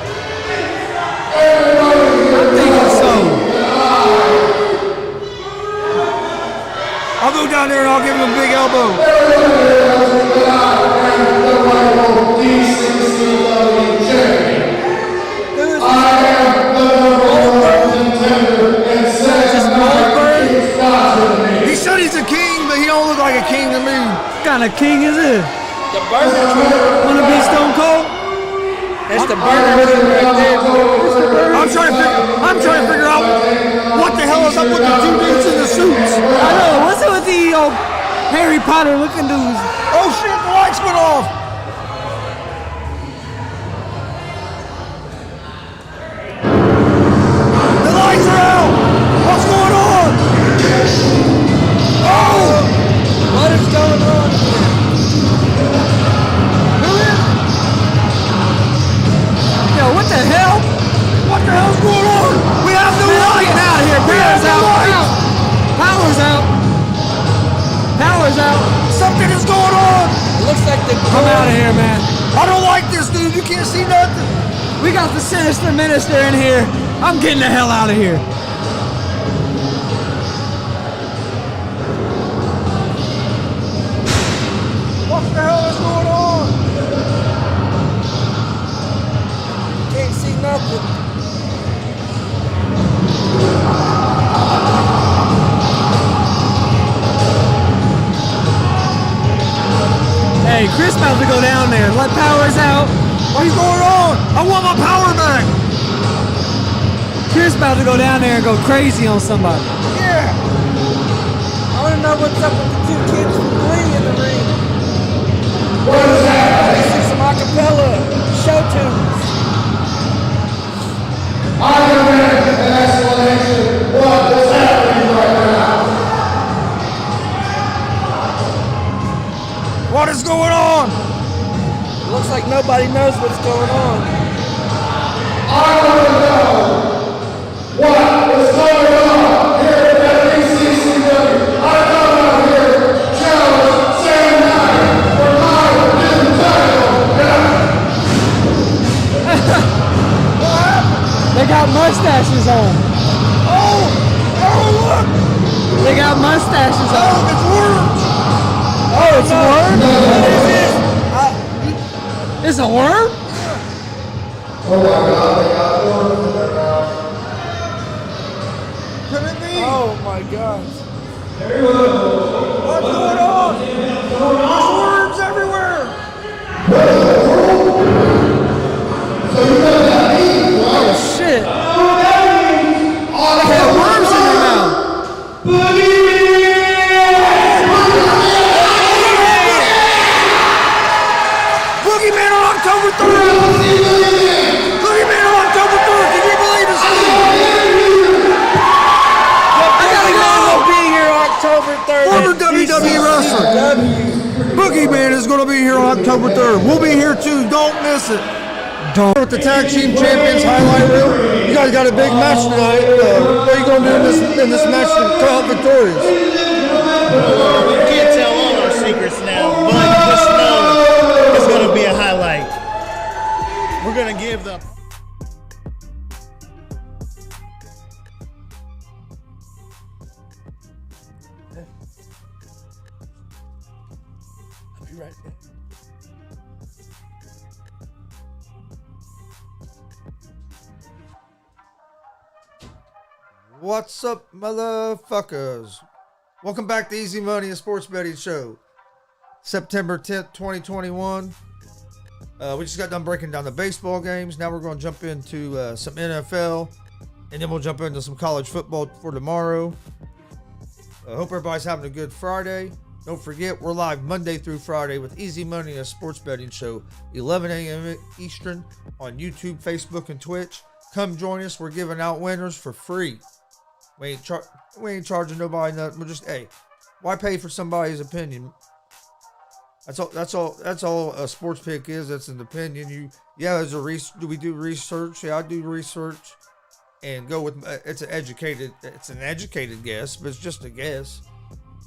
I'm thinking so. I'll go down there and I'll give him a big elbow. He said he's a king, but he don't look like a king to me. What kind of king is this? The burger truck. Wanna be Stone Cold? That's the burger truck right there. I'm trying to figure out what the hell is up with the two dudes in the suits. I know. What's up with the Harry Potter looking dudes? Oh shit, the lights went off. The lights are out. What's going on? Oh! What is going on here? Yo, what the hell? What the hell's going on? We have no light. Get out of here. Power's out. Power's out. Power's out. Something is going on. It looks like the I'm out of here, man. I don't like this, dude. You can't see nothing. We got the sinister minister in here. I'm getting the hell out of here. What the hell is going on? can't see nothing. about to go down there. Let Powers out. What is going on? I want my power back. Chris about to go down there and go crazy on somebody. Yeah. I want to know what's up with the two kids from Glee in the ring. What is that? Let's see some acapella show tunes. I demand an explanation. What is happening right now? What is going on? Looks like nobody knows what's going on. I want to know what is going on here at BCCW. I come out here, challenge Sam Knight for my new title. They got mustaches on. Oh, look! They got mustaches on. Oh, it's worms! Oh, it's a worm? What is this? It's a worm? Oh my God, they got worms in their mouth. Could it be? Oh my gosh. What's going on? There's worms everywhere! Oh, shit. They have worms in their mouth. Boogeyman on October 3rd! Boogeyman on October 3rd! Can you believe this? I gotta go. Will be here October 3rd. Former WWE wrestler Boogeyman is going to be here on October 3rd. We'll be here too. Don't miss it. With the tag team champions highlight reel. You guys got a big match tonight. What are you going to do in this match to come out victorious? We can't tell all our secrets now, but just know it's going to be a highlight. We're going to give the... I'll be right back. What's up, motherfuckers? Welcome back to Easy Money, a sports betting show. September 10th, 2021. We just got done breaking down the baseball games. Now we're going to jump into some NFL, and then we'll jump into some college football for tomorrow. I hope everybody's having a good Friday. Don't forget, we're live Monday through Friday with Easy Money, a sports betting show, 11 a.m. Eastern on YouTube, Facebook, and Twitch. Come join us. We're giving out winners for free. We ain't charging nobody nothing. We're just, hey, why pay for somebody's opinion? That's all a sports pick is. That's an opinion. Do we do research? Yeah, I do research and go with, it's an educated guess, but it's just a guess.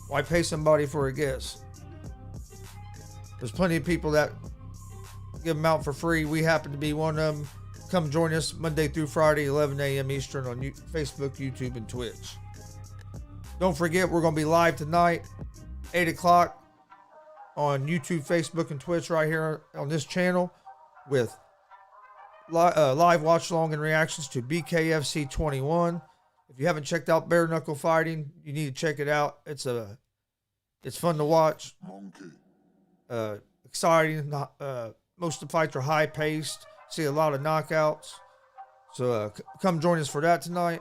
Why pay somebody for a guess? There's plenty of people that give them out for free. We happen to be one of them. Come join us Monday through Friday, 11 a.m. Eastern on Facebook, YouTube, and Twitch. Don't forget, we're going to be live tonight, 8 o'clock on YouTube, Facebook, and Twitch right here on this channel with live watch along and reactions to BKFC 21. If you haven't checked out Bare Knuckle Fighting, you need to check it out. It's fun to watch. Exciting. Most of the fights are high paced. See a lot of knockouts. So come join us for that tonight.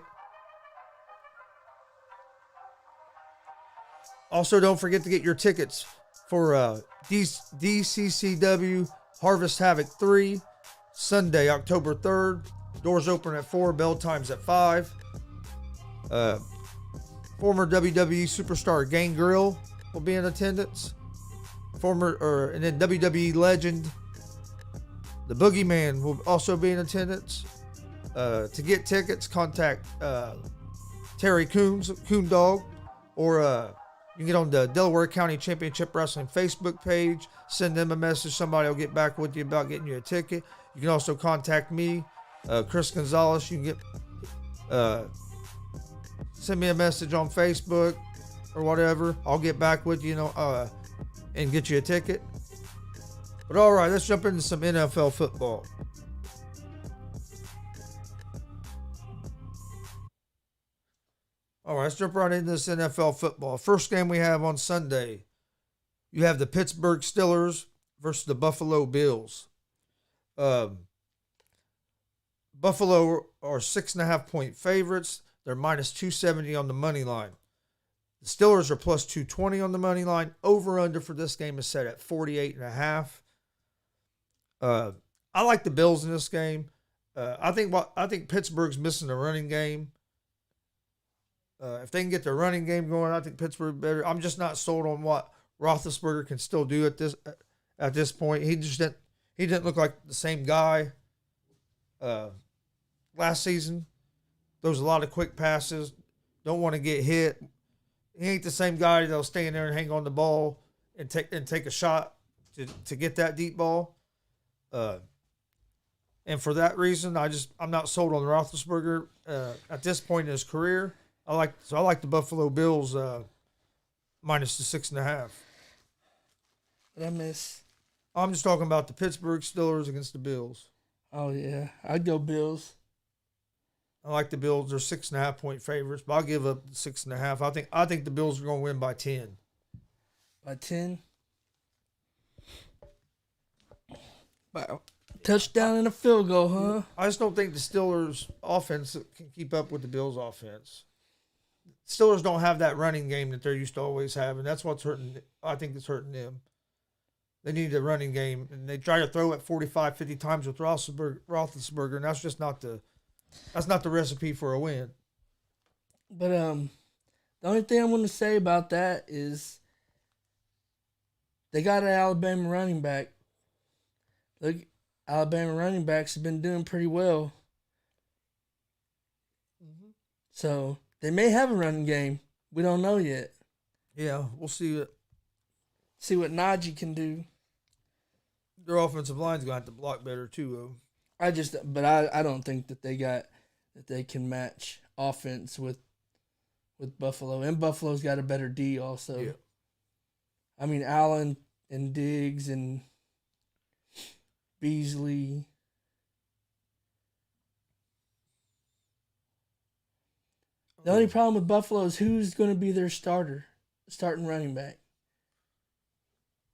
Also, don't forget to get your tickets for DCCW Harvest Havoc 3, Sunday, October 3rd. Doors open at 4, bell times at 5. Former WWE superstar Gangrel will be in attendance. And then WWE legend The Boogeyman will also be in attendance. To get tickets, contact Terry Coondog, or you can get on the Delaware County Championship Wrestling Facebook page. Send them a message. Somebody will get back with you about getting you a ticket. You can also contact me, Chris Gonzalez. You can get send me a message on Facebook or whatever. I'll get back with you, and get you a ticket. But all right, let's jump into some NFL football. All right, let's jump right into this NFL football. First game we have on Sunday, you have the Pittsburgh Steelers versus the Buffalo Bills. Buffalo are 6.5-point favorites. They're minus 270 on the money line. The Steelers are plus 220 on the money line. Over under for this game is set at 48.5. I like the Bills in this game. I think Pittsburgh's missing the running game. If they can get their running game going, I think Pittsburgh better. I'm just not sold on what Roethlisberger can still do at this point. He didn't look like the same guy last season. There was a lot of quick passes. Don't want to get hit. He ain't the same guy that'll stay in there and hang on the ball and take a shot to get that deep ball. And for that reason, I'm not sold on Roethlisberger at this point in his career. I like the Buffalo Bills minus the 6.5. What I miss? I'm just talking about the Pittsburgh Steelers against the Bills. Oh yeah, I'd go Bills. I like the Bills. They're 6.5-point favorites, but I'll give up 6.5. I think the Bills are going to win by 10. By 10. Wow. Touchdown and a field goal, huh? I just don't think the Steelers' offense can keep up with the Bills' offense. Steelers don't have that running game that they're used to always have, and that's what's hurting. I think it's hurting them. They need a running game, and they try to throw it 45, 50 times with Roethlisberger, and that's just not the recipe for a win. But the only thing I'm going to say about that is they got an Alabama running back. Look, Alabama running backs have been doing pretty well. Mm-hmm. So they may have a running game. We don't know yet. Yeah, we'll see. See what Najee can do. Their offensive line's going to have to block better too, though. I don't think that they can match offense with Buffalo, and Buffalo's got a better D also. Yeah. I mean, Allen and Diggs and Beasley. The only problem with Buffalo is who's going to be their starting running back.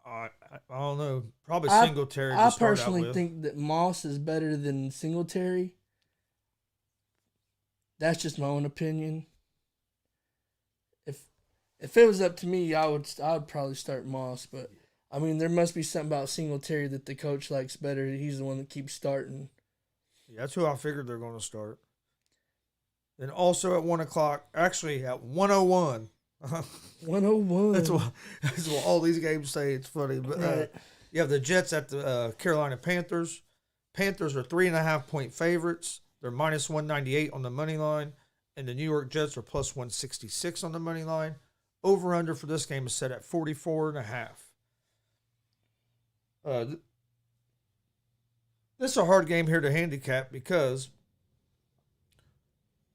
I don't know. Probably Singletary. I personally think that Moss is better than Singletary. That's just my own opinion. If it was up to me, I would probably start Moss, but I mean there must be something about Singletary that the coach likes better. He's the one that keeps starting. Yeah, that's who I figured they're going to start. Then also at 1 o'clock, actually at 1:01. 101. That's what all these games say. It's funny, but Right. you have the Jets at the Carolina Panthers. Panthers are 3.5-point favorites. They're minus 198 on the money line, and the New York Jets are plus 166 on the money line. Over under for this game is set at 44.5. This is a hard game here to handicap because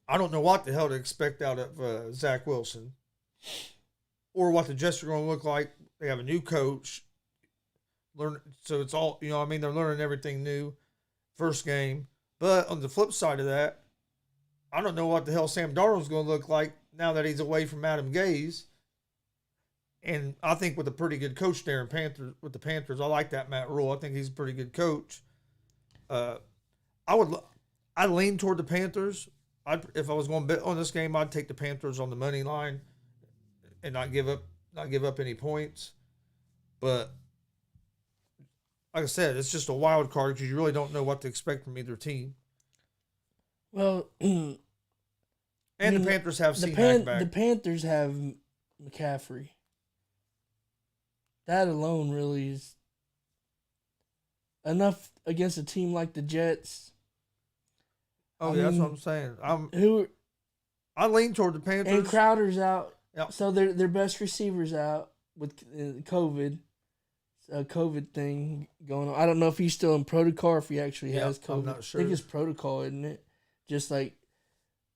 I don't know what the hell to expect out of Zach Wilson or what the Jets are going to look like. They have a new coach. So it's all, they're learning everything new. First game. But on the flip side of that, I don't know what the hell Sam Darnold's going to look like now that he's away from Adam Gase. And I think with a pretty good coach there with the Panthers, I like that Matt Rule. I think he's a pretty good coach. I lean toward the Panthers. If I was going to bet on this game, I'd take the Panthers on the money line and not give up any points. But like I said, it's just a wild card because you really don't know what to expect from either team. Well, the Panthers have C-Mac back. The Panthers have McCaffrey. That alone really is enough against a team like the Jets. That's what I'm saying. I lean toward the Panthers. And Crowder's out. Yep. So their best receiver's out with COVID. COVID thing going on. I don't know if he's still in protocol or if he actually has COVID. I'm not sure. I think it's protocol, isn't it? Just like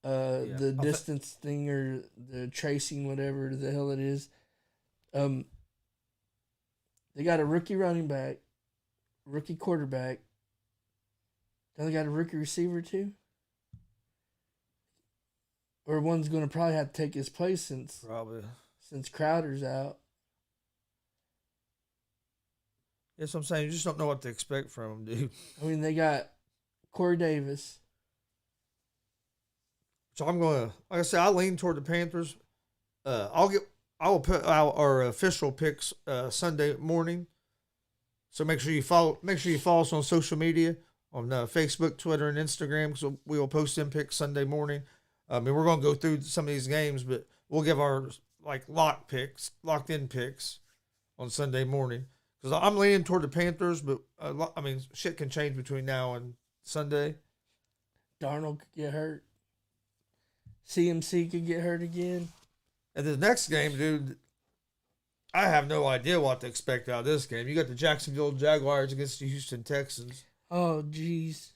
the distance thing or the tracing, whatever the hell it is. They got a rookie running back, rookie quarterback. Then they got a rookie receiver too. Or one's going to probably have to take his place since Crowder's out. That's what I'm saying. You just don't know what to expect from them, dude. I mean, they got Corey Davis. So I'm going to, like I said, I lean toward the Panthers. I will put out our official picks Sunday morning. So make sure you follow us on social media on Facebook, Twitter, and Instagram, because we will post them picks Sunday morning. I mean, we're going to go through some of these games, but we'll give our locked in picks on Sunday morning. Because I'm leaning toward the Panthers, but I mean, shit can change between now and Sunday. Darnold could get hurt. CMC could get hurt again. And the next game, dude, I have no idea what to expect out of this game. You got the Jacksonville Jaguars against the Houston Texans. Oh, jeez.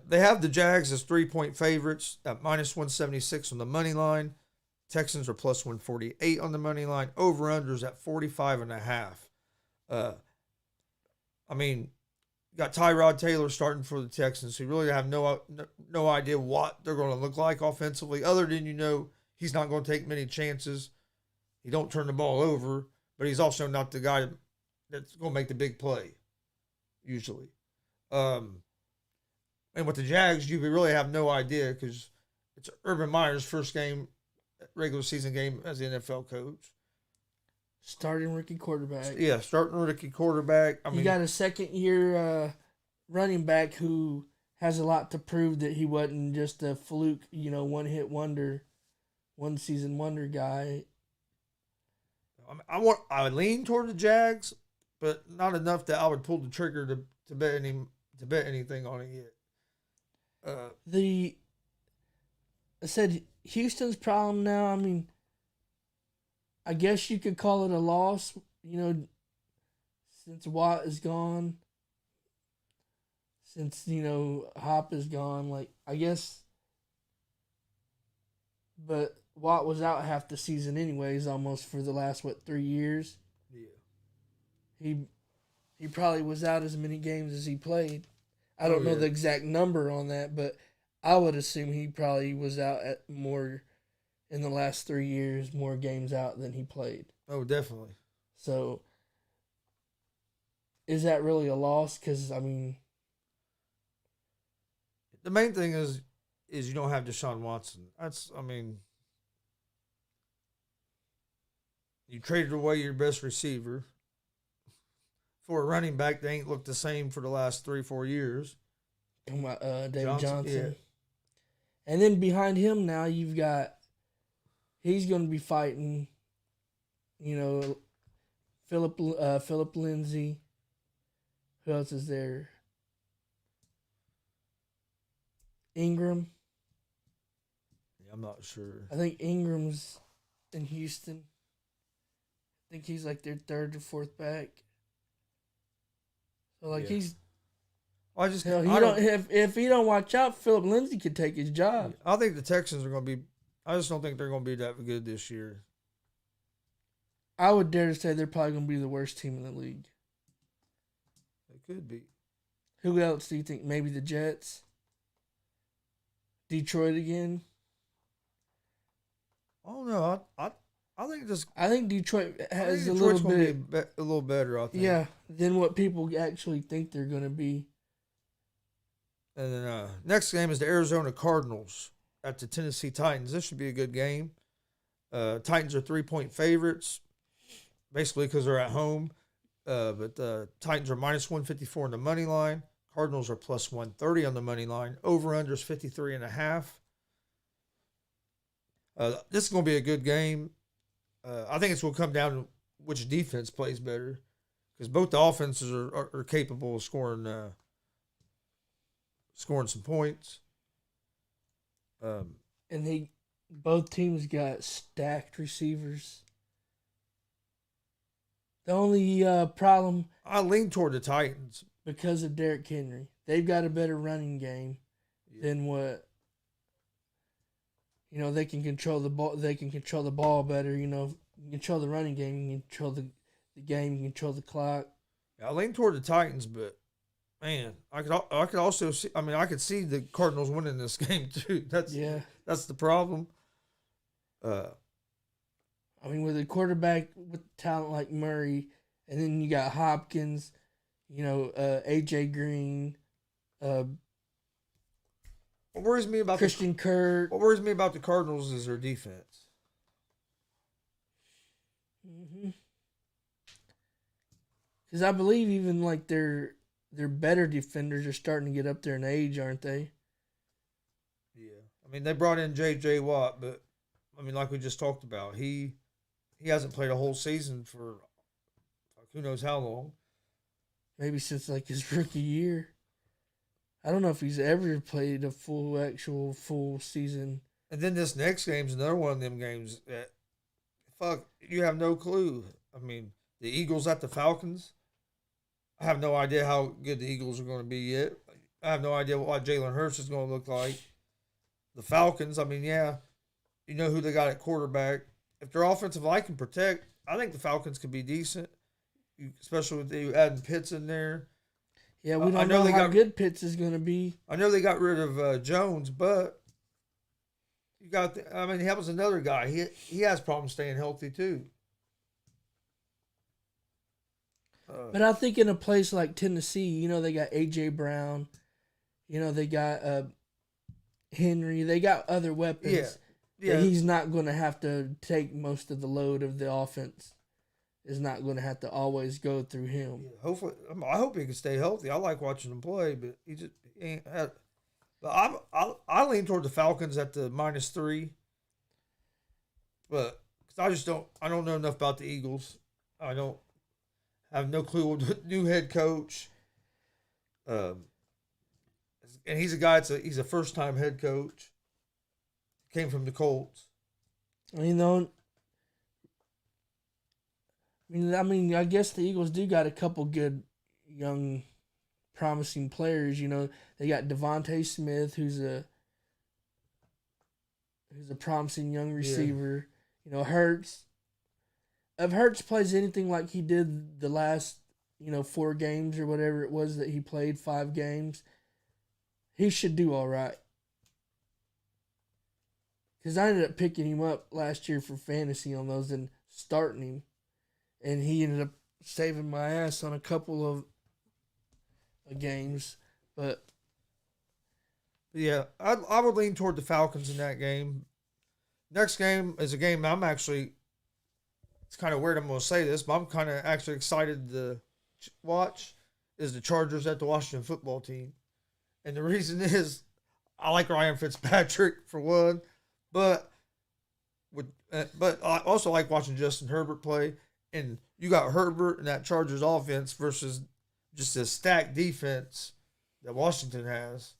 They have the Jags as 3-point favorites at -176 on the money line. Texans are +148 on the money line. Over-unders at 45.5. I mean, you got Tyrod Taylor starting for the Texans, so you really have no idea what they're going to look like offensively, other than he's not going to take many chances. He don't turn the ball over, but he's also not the guy that's going to make the big play, usually. And with the Jags, you really have no idea because it's Urban Meyer's first regular season game as the NFL coach. Starting rookie quarterback. Yeah, starting rookie quarterback. I mean, you got a second-year running back who has a lot to prove that he wasn't just a fluke, one-hit wonder, one-season wonder guy. I lean toward the Jags, but not enough that I would pull the trigger to bet anything on it yet. I said Houston's problem now. I mean, I guess you could call it a loss, since Watt is gone, since, Hop is gone, I guess. But Watt was out half the season anyways, almost for the last, 3 years? Yeah. He probably was out as many games as he played. I don't know the exact number on that, but I would assume he probably was out at more in the last 3 years, more games out than he played. Oh, definitely. So, is that really a loss? Because, I mean, the main thing is you don't have Deshaun Watson. You traded away your best receiver for a running back that ain't looked the same for the last 3-4 years. Talking about David Johnson. Yeah. And then behind him now, you've got, he's going to be fighting, Philip Lindsay. Who else is there? Ingram. Yeah, I'm not sure. I think Ingram's in Houston. I think he's their third or fourth back. So he's. If he don't watch out, Philip Lindsay could take his job. I think the Texans are going to be. I just don't think they're going to be that good this year. I would dare to say they're probably going to be the worst team in the league. They could be. Who else do you think? Maybe the Jets? Detroit again? I don't know. I think Detroit has a little bit a little better. I think. Yeah, than what people actually think they're going to be. And then next game is the Arizona Cardinals at the Tennessee Titans. This should be a good game. Titans are 3-point favorites, basically because they're at home. But Titans are -154 on the money line. Cardinals are +130 on the money line. Over/under is 53.5. This is going to be a good game. I think it's going to come down to which defense plays better, because both the offenses are capable of scoring some points. And both teams got stacked receivers. The only problem, I lean toward the Titans because of Derrick Henry. They've got a better running game than what. They can control the ball. They can control the ball better. You can control the running game. You can control the game. You can control the clock. I lean toward the Titans, but man, I could also see. I mean, I could see the Cardinals winning this game too. That's the problem. With a quarterback with talent like Murray, and then you got Hopkins, AJ Green, What worries me about Christian Kirk. what worries me about the Cardinals is their defense. Because I believe even like their better defenders are starting to get up there in age, aren't they? Yeah, I mean they brought in J.J. Watt, but I mean like we just talked about, he hasn't played a whole season for who knows how long. Maybe since like his rookie year. I don't know if he's ever played a full season. And then this next game's another one of them games that, you have no clue. I mean, the Eagles at the Falcons. I have no idea how good the Eagles are going to be yet. I have no idea what Jalen Hurts is going to look like. The Falcons, I mean, yeah, you know who they got at quarterback. If their offensive line can protect, I think the Falcons could be decent, especially with you adding Pitts in there. Yeah, we don't know how good Pitts is going to be. I know they got rid of Jones, but you got. That was another guy. He has problems staying healthy too. But I think in a place like Tennessee, they got A.J. Brown. They got Henry. They got other weapons. Yeah. That he's not going to have to take most of the load of the offense. Is not going to have to always go through him. Yeah, hopefully, I hope he can stay healthy. I like watching him play, but he ain't had. But I lean toward the Falcons at the -3. But cause I don't know enough about the Eagles. I have no clue what the new head coach. And he's a guy. He's a first time head coach. Came from the Colts. I guess the Eagles do got a couple good young, promising players. They got Devontae Smith, who's a promising young receiver. Hurts. If Hurts plays anything like he did the last, 4 games or whatever it was that he played, 5 games, he should do all right. Because I ended up picking him up last year for fantasy on those and starting him. And he ended up saving my ass on a couple of games. But yeah, I would lean toward the Falcons in that game. Next game is a game I'm actually, it's kind of weird I'm going to say this, but I'm kind of actually excited to watch, is the Chargers at the Washington football team. And the reason is I like Ryan Fitzpatrick for one, but I also like watching Justin Herbert play. And you got Herbert and that Chargers offense versus just a stacked defense that Washington has.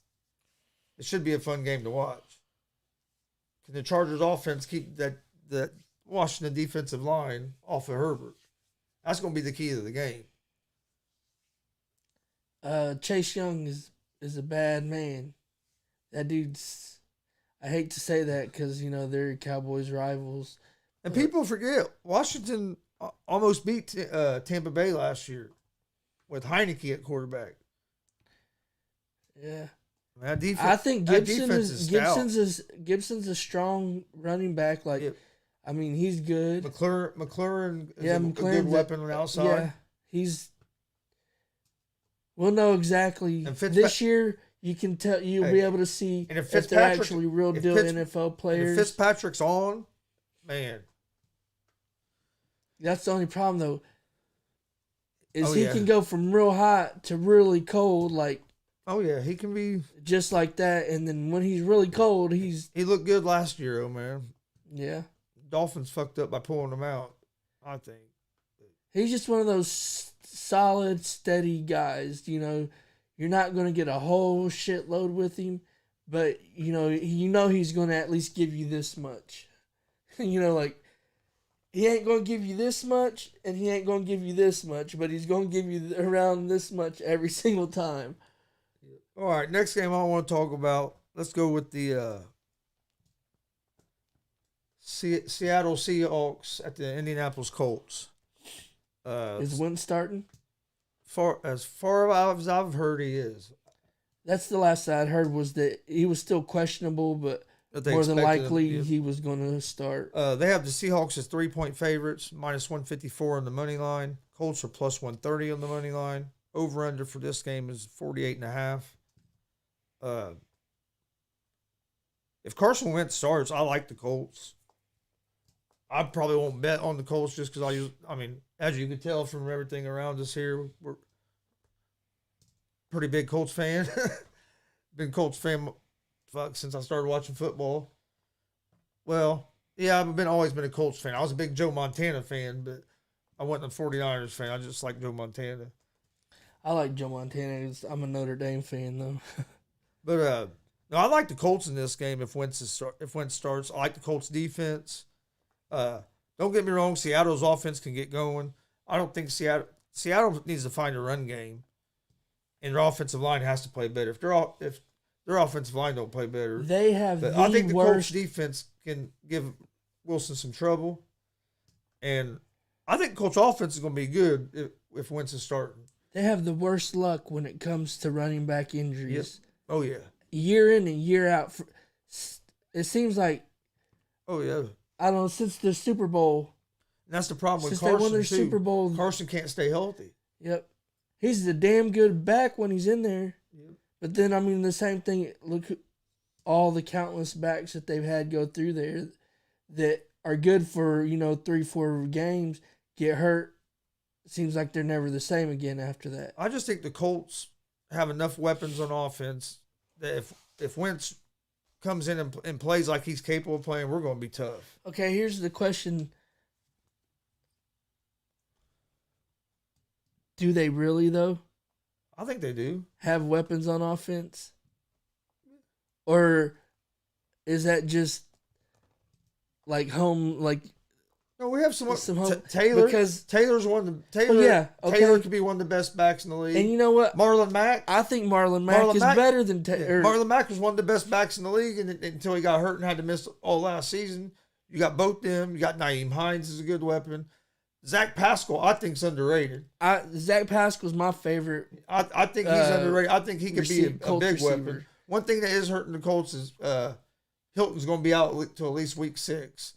It should be a fun game to watch. Can the Chargers offense keep that Washington defensive line off of Herbert? That's going to be the key to the game. Chase Young is a bad man. That dude's, I hate to say that because, they're Cowboys rivals. And people forget, Washington almost beat Tampa Bay last year with Heineke at quarterback. Yeah. That defense, I think Gibson's stout. a strong running back. He's good. McLaurin is a good weapon on the outside. Yeah, we'll know exactly. This year, you can tell, you'll be able to see if they're actually real deal NFL players. If Fitzpatrick's on, man. That's the only problem, though, is he can go from real hot to really cold, he can be just like that. And then when he's really cold, he looked good last year, man. Yeah. Dolphins fucked up by pulling him out, I think. He's just one of those solid, steady guys. You're not going to get a whole shitload with him, but he's going to at least give you this much. He ain't going to give you this much, and he ain't going to give you this much, but he's going to give you around this much every single time. All right, next game I want to talk about. Let's go with the Seattle Seahawks at the Indianapolis Colts. Is Wentz starting? As far as I've heard, he is. That's the last I'd heard was that he was still questionable, but more than likely he was going to start. They have the Seahawks as 3-point favorites, -154 on the money line. Colts are +130 on the money line. over under for this game is 48.5. If Carson Wentz starts, I like the Colts. I probably won't bet on the Colts just because as you can tell from everything around us here, we're pretty big Colts fan. Been Colts fan since I started watching football. Well, yeah, always been a Colts fan. I was a big Joe Montana fan, but I wasn't a 49ers fan. I just like Joe Montana. I like Joe Montana. I'm a Notre Dame fan though. But no, I like the Colts in this game if Wentz starts. I like the Colts defense. Don't get me wrong, Seattle's offense can get going. I don't think Seattle needs to find a run game, and their offensive line has to play better. If their offensive line don't play better, they have. I think the Colts defense can give Wilson some trouble, and I think Colts offense is going to be good if Wentz is starting. They have the worst luck when it comes to running back injuries. Yes. Oh yeah. Year in and year out, it seems like. Oh yeah. I don't know, since the Super Bowl. And that's the problem with since Carson. They won their too. Super Bowl. Carson can't stay healthy. Yep. He's a damn good back when he's in there. Yep. But then, the same thing, look all the countless backs that they've had go through there that are good for, 3-4 games, get hurt. Seems like they're never the same again after that. I just think the Colts have enough weapons on offense that if Wentz comes in and plays like he's capable of playing, we're going to be tough. Okay, here's the question. Do they really, though? I think they do. Have weapons on offense? Or is that just like home, like... No, we have some home, Taylor. because Taylor's one of the... Taylor, okay. Taylor could be one of the best backs in the league. And you know what? Marlon Mack. I think Marlon Mack is better than Taylor. Marlon Mack was one of the best backs in the league until he got hurt and had to miss all last season. You got both them. You got Nyheim Hines is a good weapon. Zach Pascal, I think, is underrated. Zach Pascal's my favorite. I think he's underrated. I think he could be a big receiver. weapon. One thing that is hurting the Colts is Hilton's going to be out till at least week 6.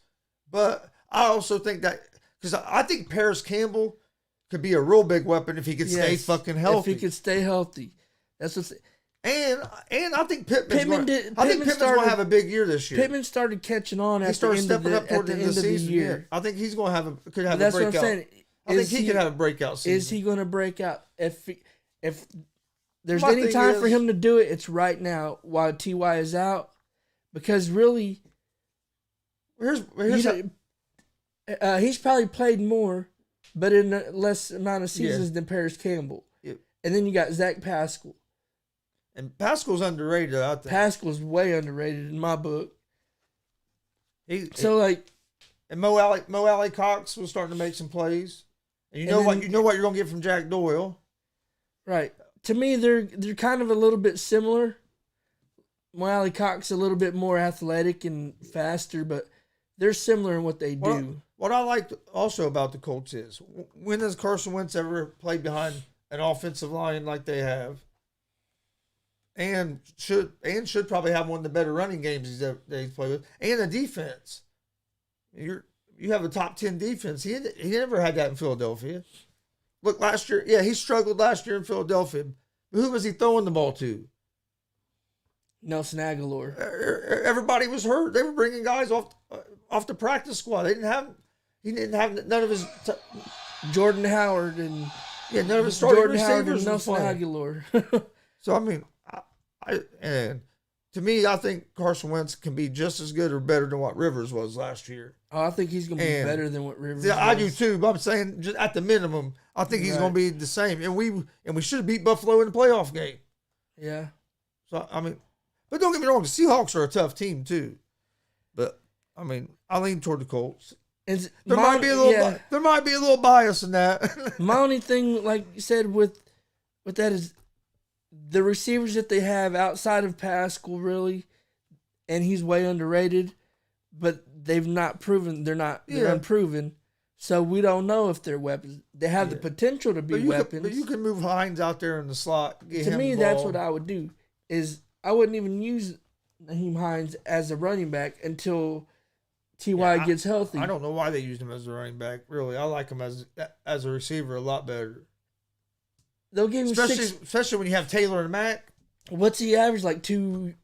But I also think that because I think Paris Campbell could be a real big weapon if he could stay fucking healthy. If he could stay healthy, that's what's. And I think Pittman's going to have a big year this year. Pittman started catching on. He started stepping up toward the end of the season. Yeah. I think he's going to could have a breakout. That's what I'm saying. I think he could have a breakout season. Is he going to break out? If there's any time for him to do it, it's right now while Ty is out, because really, he's probably played more, but in a less amount of seasons than Paris Campbell. Yep. And then you got Zach Pascal. And Pascal's underrated, I think. Pascal's way underrated in my book. And Mo Alley Cox was starting to make some plays. And you know what you're gonna get from Jack Doyle. Right. To me, they're kind of a little bit similar. Mo Alley Cox a little bit more athletic and faster, but they're similar in what they do. What I like also about the Colts is, when has Carson Wentz ever played behind an offensive line like they have? And should probably have one of the better running games he's played with, and a defense. You have a top 10 defense. He never had that in Philadelphia. Look, last year, he struggled last year in Philadelphia. But who was he throwing the ball to? Nelson Aguilar. Everybody was hurt. They were bringing guys off the practice squad. He didn't have none of his Jordan Howard and none of his starting Jordan Howard and receivers Nelson playing. Aguilar. So I mean, and to me, I think Carson Wentz can be just as good or better than what Rivers was last year. Oh, I think he's going to be better than what Rivers was. I do too, but I'm saying just at the minimum, I think he's going to be the same. And we should have beat Buffalo in the playoff game. Yeah. So I mean, but don't get me wrong, the Seahawks are a tough team too. But I mean, I lean toward the Colts. There might be a little bias in that. My only thing, like you said, with that is the receivers that they have outside of Pascal, really, and he's way underrated, but they've not proven they're unproven. So we don't know if they're weapons. They have the potential to be weapons. But you can move Hines out there in the slot. To me, that's what I would do. Is I wouldn't even use Nyheim Hines as a running back until Ty gets healthy. I don't know why they used him as a running back. Really, I like him as a receiver a lot better. they'll give him especially six. especially when you have Taylor and Mack. What's he average? Like two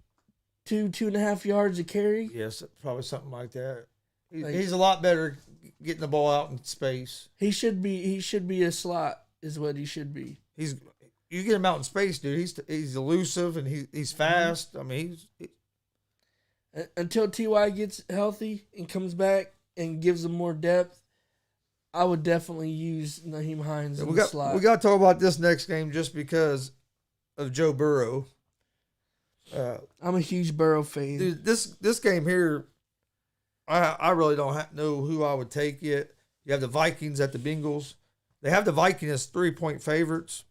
and a half yards a carry. Yes, probably something like that. Like- He's a lot better getting the ball out in space. He should be a slot. Is what he should be. You get him out in space, dude. He's elusive and he's fast. I mean, Until Ty gets healthy and comes back and gives them more depth, I would definitely use Naheem Hines in the slot. we got to talk about this next game just because of Joe Burrow. I'm a huge Burrow fan. Dude, this game here, I really don't know who I would take yet. You have the Vikings at the Bengals. They have the Vikings as 3-point favorites.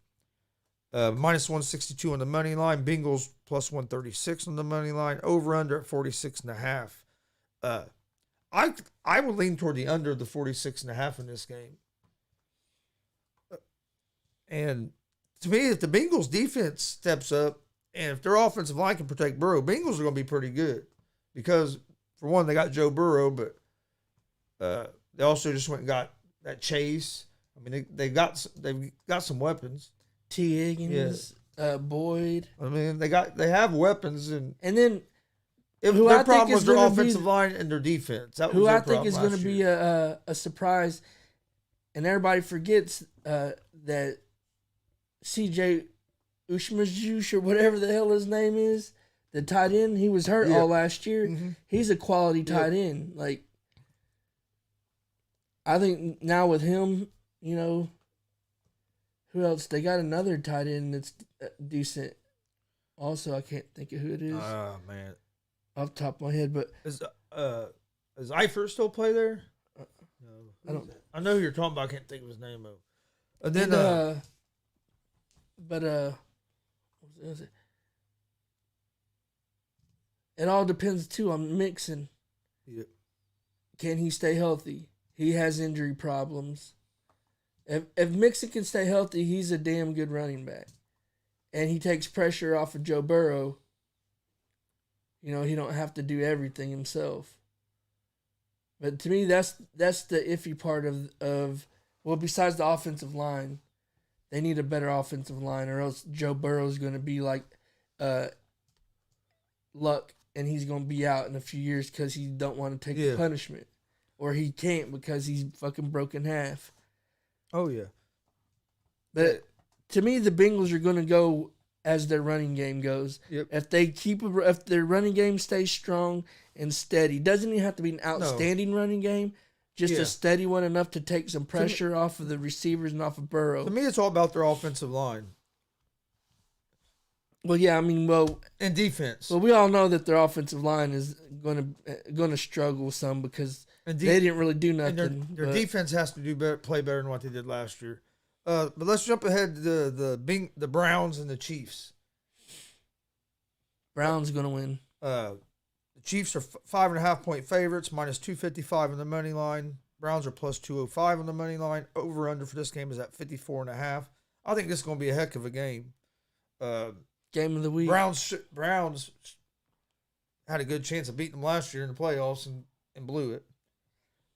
Minus 162 on the money line. Bengals plus 136 on the money line. Over under at 46.5. I would lean toward the under the 46.5 in this game. And to me, if the Bengals defense steps up and if their offensive line can protect Burrow, Bengals are going to be pretty good because for one, they got Joe Burrow, but they also just went and got that Chase. I mean, they've got some weapons. T. Higgins, Boyd. I mean, they have weapons, and then who their problem was their offensive line and their defense. That was who their I think is going to be a surprise, and everybody forgets that C.J. Ushmajush or whatever the hell his name is, the tight end, he was hurt all last year. Mm-hmm. He's a quality tight end. Like, I think now with him, you know, who else? They got another tight end that's decent. Also, I can't think of who it is Oh man, off the top of my head, but does Eifert still play there? I don't. I know who you're talking about. I can't think of his name though. And then what was it? It all depends too on Mixon. Yeah. Can he stay healthy? He has injury problems. If Mixon can stay healthy, he's a damn good running back. And he takes pressure off of Joe Burrow. You know, he don't have to do everything himself. But to me, that's the iffy part of well, besides the offensive line, they need a better offensive line, or else Joe Burrow's going to be like Luck, and he's going to be out in a few years because he don't want to take the punishment, or he can't because he's fucking broken half. Oh yeah. But to me, the Bengals are going to go as their running game goes. Yep. If their running game stays strong and steady, doesn't even have to be an outstanding running game, just a steady one enough to take some pressure off of the receivers and off of Burrow. To me, it's all about their offensive line Well, yeah, I mean, and defense. we all know that their offensive line is going to struggle some because they didn't really do nothing. And their defense has to do better, play better than what they did last year. But let's jump ahead to the Browns and the Chiefs. Browns going to win. The Chiefs are 5.5-point favorites, minus 255 on the money line. Browns are plus 205 on the money line. Over under for this game is at 54.5. I think this is going to be a heck of a game. Game of the week. Browns had a good chance of beating them last year in the playoffs and blew it.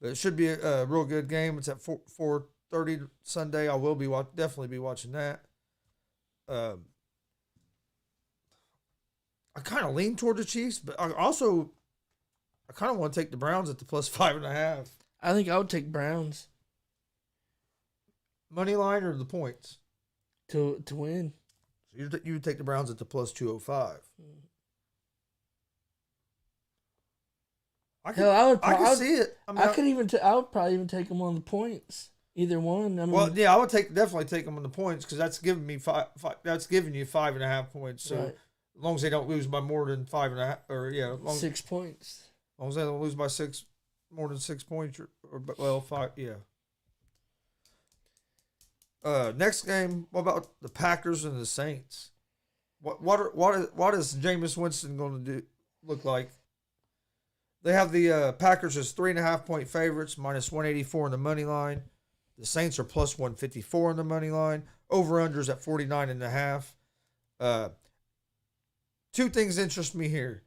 But it should be a real good game. It's at 4:30 Sunday. I will definitely be watching that. I kind of lean toward the Chiefs, but I kind of want to take the Browns at the plus 5.5. I think I would take Browns Money line or the points? to win. So you would take the Browns at the plus 205. I can see it. I mean, I would probably even take them on the points. Either one. I mean, well, yeah, I would definitely take them on the points because that's giving me that's giving you 5.5 points. So right. as long as they don't lose by more than 5.5, or 6 points. As long as they don't lose by more than 6 points, or 5, yeah. Next game, what about the Packers and the Saints? What is Jameis Winston going to look like? They have the Packers as 3.5-point favorites, minus 184 on the money line. The Saints are plus 154 on the money line. Over-unders at 49.5. Two things interest me here.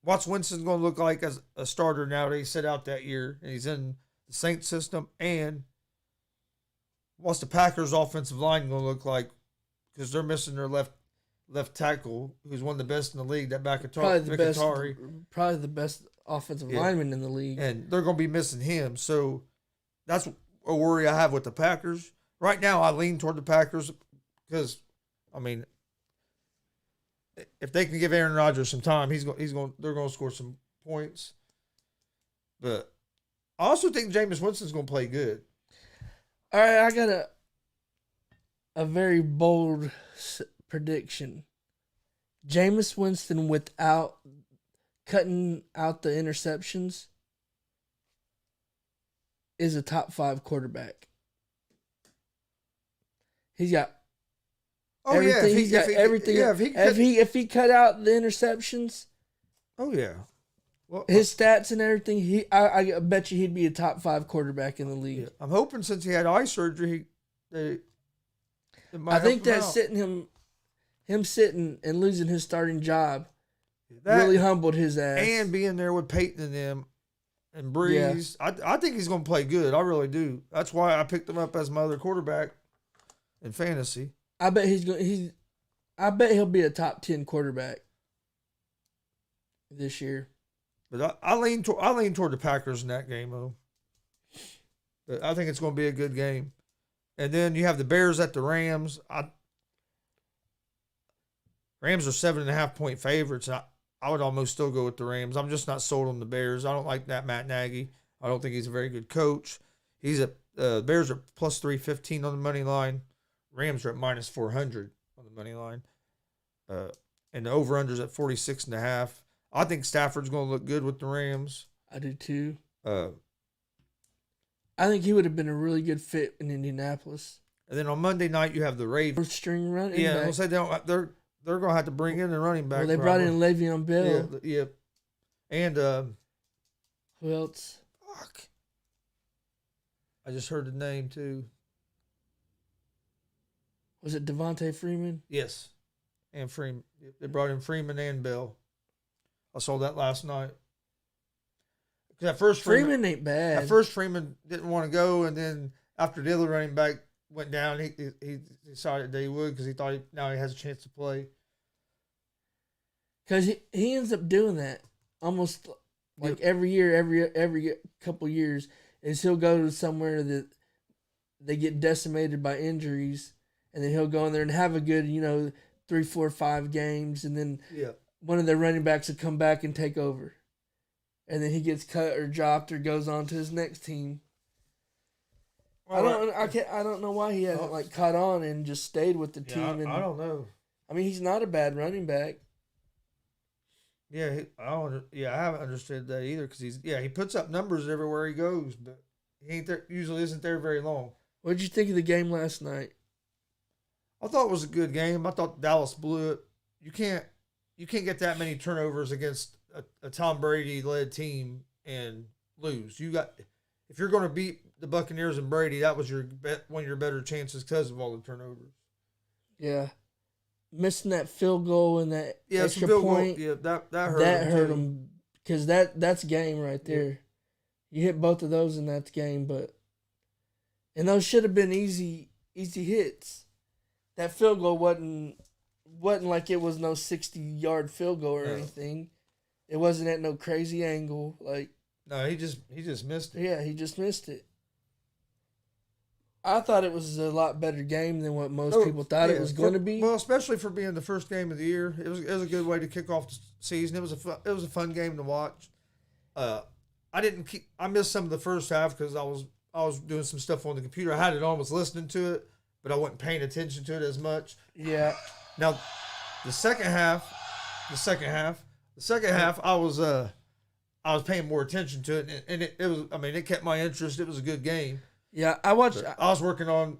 What's Winston going to look like as a starter now that he set out that year and he's in the Saints system? And what's the Packers' offensive line going to look like? Because they're missing their left tackle, who's one of the best in the league. That probably the best, Mkhitaryan. probably the best offensive lineman in the league. And they're going to be missing him. So that's a worry I have with the Packers. Right now, I lean toward the Packers because, I mean, if they can give Aaron Rodgers some time, they're going to score some points. But I also think Jameis Winston's going to play good. All right, I got a very bold prediction. Jameis Winston, without cutting out the interceptions, is a top 5 quarterback. He's got everything. He's got everything. If he cut out the interceptions, oh yeah, well, his stats and everything, I bet you he'd be a top 5 quarterback in the league. yeah. I'm hoping since he had eye surgery, it might I think help him that out. him sitting and losing his starting job That- really humbled his ass. and being there with Peyton and them and Breeze, I think he's going to play good. I really do. That's why I picked him up as my other quarterback in fantasy. I bet I bet he'll be a top 10 quarterback this year. But I lean toward the Packers in that game though. But I think it's going to be a good game. And then you have the Bears at the Rams. Rams are 7.5 point favorites. I would almost still go with the Rams. I'm just not sold on the Bears. I don't like that Matt Nagy. I don't think he's a very good coach. He's Bears are plus 315 on the money line. Rams are at minus 400 on the money line. And the over-under's at 46.5. I think Stafford's going to look good with the Rams. I do too. Uh, I think he would have been a really good fit in Indianapolis. and then on Monday night, you have the Ravens. Fourth string running Yeah, back. I'll say they're going to have to bring in the running back. Well, they brought in Le'Veon Bell. Yeah. And Who else? fuck. I just heard the name too. Was it Devontae Freeman? Yes. And Freeman. They brought in Freeman and Bell. I saw that last night. 'Cause at first Freeman ain't bad. At first Freeman didn't want to go, and then after the other running back went down, he decided that he would because he thought now he has a chance to play. Because he ends up doing that almost like every year, every couple years, is he'll go to somewhere that they get decimated by injuries, and then he'll go in there and have a good, 3, 4, 5 games, and then one of their running backs will come back and take over, and then he gets cut or dropped or goes on to his next team. I don't know why he hasn't caught on and just stayed with the team. I don't know. I mean, he's not a bad running back. Yeah, I haven't understood that either because he puts up numbers everywhere he goes, but he ain't there, usually isn't there very long. What did you think of the game last night? I thought it was a good game. I thought Dallas blew it. You can't get that many turnovers against a Tom Brady led team and lose. If you're going to beat the Buccaneers and Brady, that was one of your better chances because of all the turnovers. Yeah. Missing that field goal and that extra field point. goal, yeah, that hurt. That hurt too. him because that's game right there. You hit both of those and that's game, and those should have been easy hits. That field goal wasn't like it was no 60-yard field goal or anything. It wasn't at no crazy angle. No, he just missed it. Yeah, he just missed it. I thought it was a lot better game than what most people thought it was going to be. Well, especially for being the first game of the year, it was a good way to kick off the season. It was a fun game to watch. I missed some of the first half because I was doing some stuff on the computer. I had it on, was listening to it, but I wasn't paying attention to it as much. Yeah. Now, the second half, I was paying more attention to it, and it was. I mean, it kept my interest. It was a good game. Yeah, I watched. But I was working on,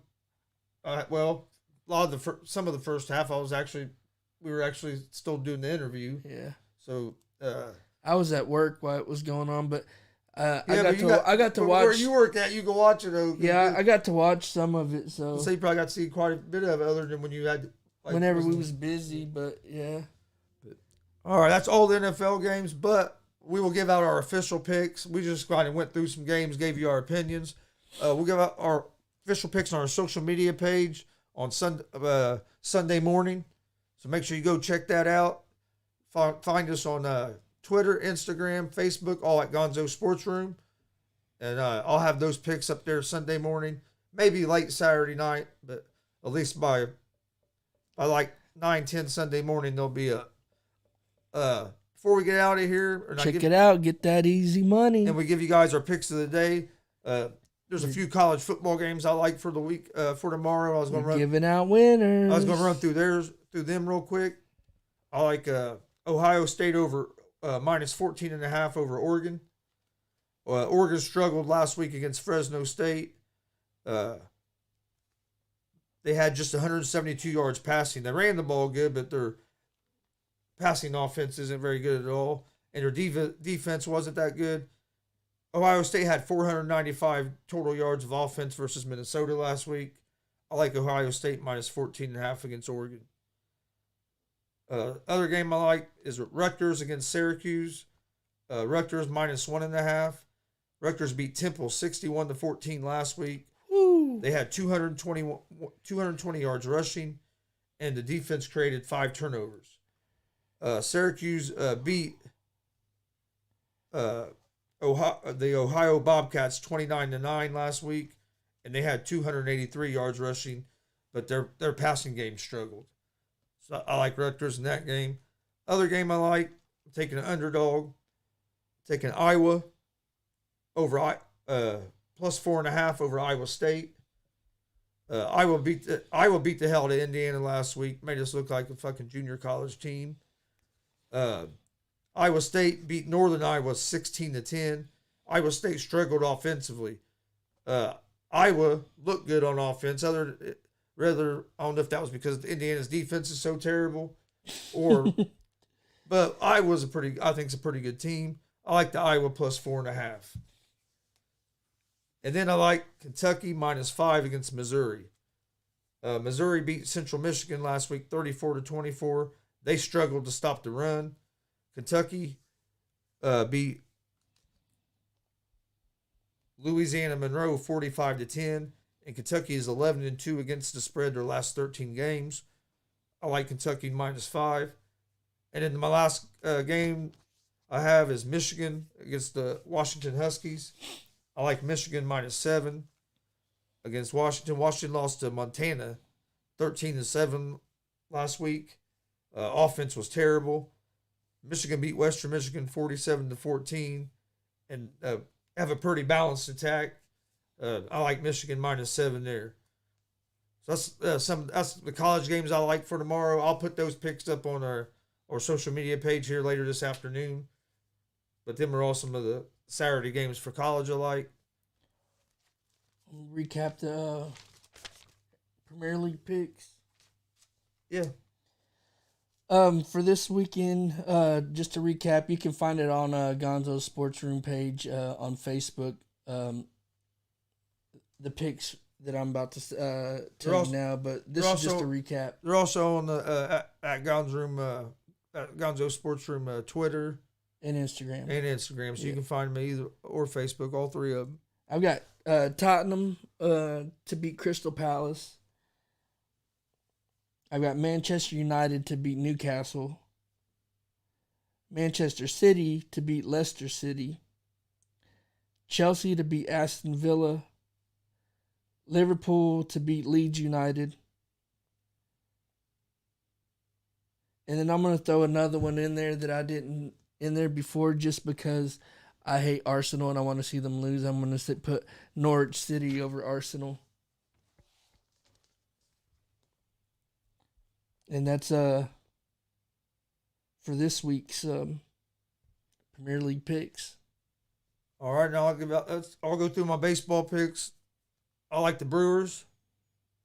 a lot of some of the first half. We were actually still doing the interview. Yeah. So I was at work while it was going on, but I got to but watch. where you work at, you can watch it. Though. Yeah, I got to watch some of it. So you probably got to see quite a bit of it, other than when you had. Whenever we was busy, but yeah. All right, that's all the NFL games, but we will give out our official picks. We just kind of went through some games, gave you our opinions. We'll give out our official picks on our social media page on Sunday morning. So make sure you go check that out. Find us on Twitter, Instagram, Facebook, all at Gonzo Sports Room. And I'll have those picks up there Sunday morning. Maybe late Saturday night, but at least by like 9-10 Sunday morning, there'll be a before we get out of here. Check it out. Get that easy money. And we give you guys our picks of the day. There's a few college football games I like for the week for tomorrow. I was going to run giving out winners. I was going to run through them real quick. I like Ohio State over minus 14.5 over Oregon. Oregon struggled last week against Fresno State. They had just 172 yards passing. They ran the ball good, but their passing offense isn't very good at all. And their defense wasn't that good. Ohio State had 495 total yards of offense versus Minnesota last week. I like Ohio State minus 14.5 against Oregon. Other game I like is Rutgers against Syracuse. Rutgers minus 1.5. Rutgers beat Temple 61-14 last week. Woo. They had 220 yards rushing, and the defense created 5 turnovers. Syracuse beat the Ohio Bobcats 29-9 last week, and they had 283 yards rushing, but their passing game struggled. So I like Rutgers in that game. Other game I like, I'm taking an underdog, taking Iowa over plus 4.5 over Iowa State. Iowa beat the hell out of Indiana last week, made us look like a fucking junior college team. Iowa State beat Northern Iowa 16-10. Iowa State struggled offensively. Iowa looked good on offense. I don't know if that was because Indiana's defense is so terrible, or but Iowa's I think it's a pretty good team. I like the Iowa plus 4.5. And then I like Kentucky minus 5 against Missouri. Missouri beat Central Michigan last week 34-24. They struggled to stop the run. Kentucky beat Louisiana Monroe 45-10. And Kentucky is 11-2 against the spread their last 13 games. I like Kentucky minus 5. And then my last game I have is Michigan against the Washington Huskies. I like Michigan minus 7 against Washington. Washington lost to Montana 13-7 last week. Offense was terrible. Michigan beat Western Michigan 47-14 and have a pretty balanced attack. I like Michigan minus 7 there. So that's the college games I like for tomorrow. I'll put those picks up on our social media page here later this afternoon. But them are all some of the Saturday games for college I like. Recap the Premier League picks. Yeah. For this weekend, just to recap, you can find it on Gonzo's Sports Room page on Facebook. The picks that I'm about to tell you now, but this is just a recap. They're also on the at Gonzo's Room, at Gonzo Sports Room Twitter and Instagram. So you can find me either or Facebook, all three of them. I've got Tottenham to beat Crystal Palace. I've got Manchester United to beat Newcastle. Manchester City to beat Leicester City. Chelsea to beat Aston Villa. Liverpool to beat Leeds United. And then I'm going to throw another one in there that I didn't in there before just because I hate Arsenal and I want to see them lose. I'm going to put Norwich City over Arsenal. And that's for this week's Premier League picks. All right, now I'll go through my baseball picks. I like the Brewers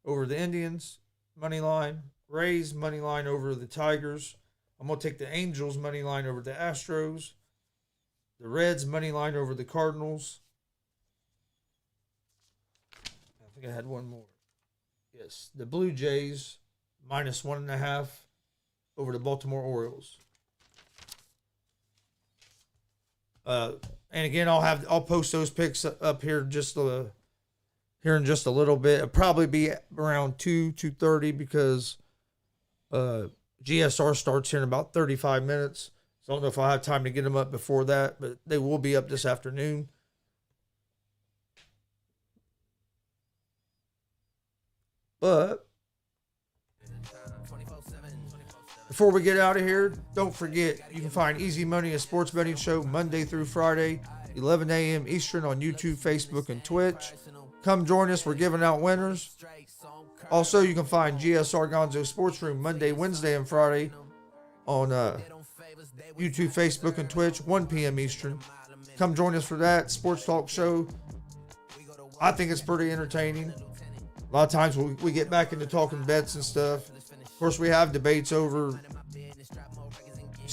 over the Indians, money line. Rays, money line over the Tigers. I'm going to take the Angels, money line over the Astros. The Reds, money line over the Cardinals. I think I had one more. Yes, the Blue Jays, minus 1.5 over the Baltimore Orioles. And again, I'll post those picks up here just here in just a little bit. It'll probably be around 2:30 because GSR starts here in about 35 minutes. So I don't know if I'll have time to get them up before that, but they will be up this afternoon. But before we get out of here, don't forget, you can find Easy Money, a sports betting show, Monday through Friday, 11 a.m. Eastern on YouTube, Facebook, and Twitch. Come join us. We're giving out winners. Also, you can find GSR Gonzo Sports Room Monday, Wednesday, and Friday on YouTube, Facebook, and Twitch, 1 p.m. Eastern. Come join us for that sports talk show. I think it's pretty entertaining. A lot of times we get back into talking bets and stuff. Of course, we have debates over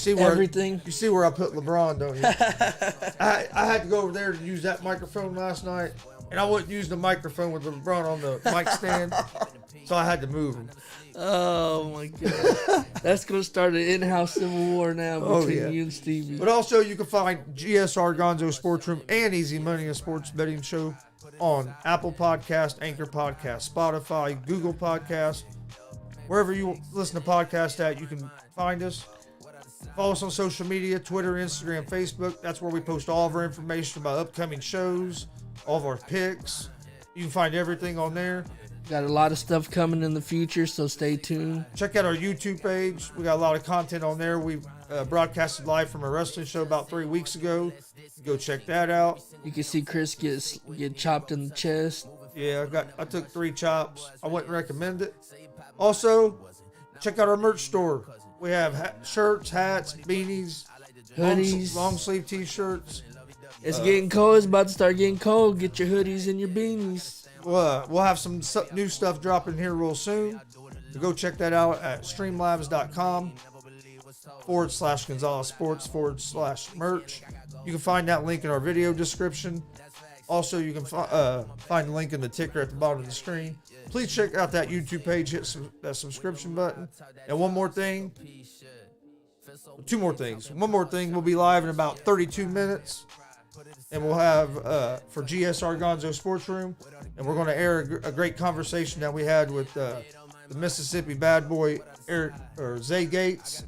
everything. You see where I put LeBron, don't you? I had to go over there to use that microphone last night, and I wouldn't use the microphone with LeBron on the mic stand, so I had to move him. Oh my god, that's gonna start an in-house civil war now between you and Stevie. But also, you can find GSR Gonzo Sports Room and Easy Money, a sports betting show, on Apple Podcast, Anchor Podcast, Spotify, Google Podcast, wherever you listen to podcasts at, you can find us. Follow us on social media, Twitter, Instagram, Facebook. That's where we post all of our information about upcoming shows, all of our picks. You can find everything on there. Got a lot of stuff coming in the future, so stay tuned. Check out our YouTube page. We got a lot of content on there. We broadcasted live from a wrestling show about 3 weeks ago. Go check that out. You can see Chris get chopped in the chest. Yeah, I took 3 chops. I wouldn't recommend it. Also, check out our merch store. We have shirts, hats, beanies, hoodies, long sleeve t-shirts. It's getting cold. It's about to start getting cold. Get your hoodies and your beanies. We'll have some new stuff dropping here real soon. So go check that out at streamlabs.com/Gonzalez Sports/merch. You can find that link in our video description. Also, you can find the link in the ticker at the bottom of the screen. Please check out that YouTube page. Hit that subscription button. And one more thing. 2 more things. One more thing. We'll be live in about 32 minutes. And we'll have, for GSR Gonzo Sports Room, and we're going to air a great conversation that we had with the Mississippi bad boy, Zay Gates,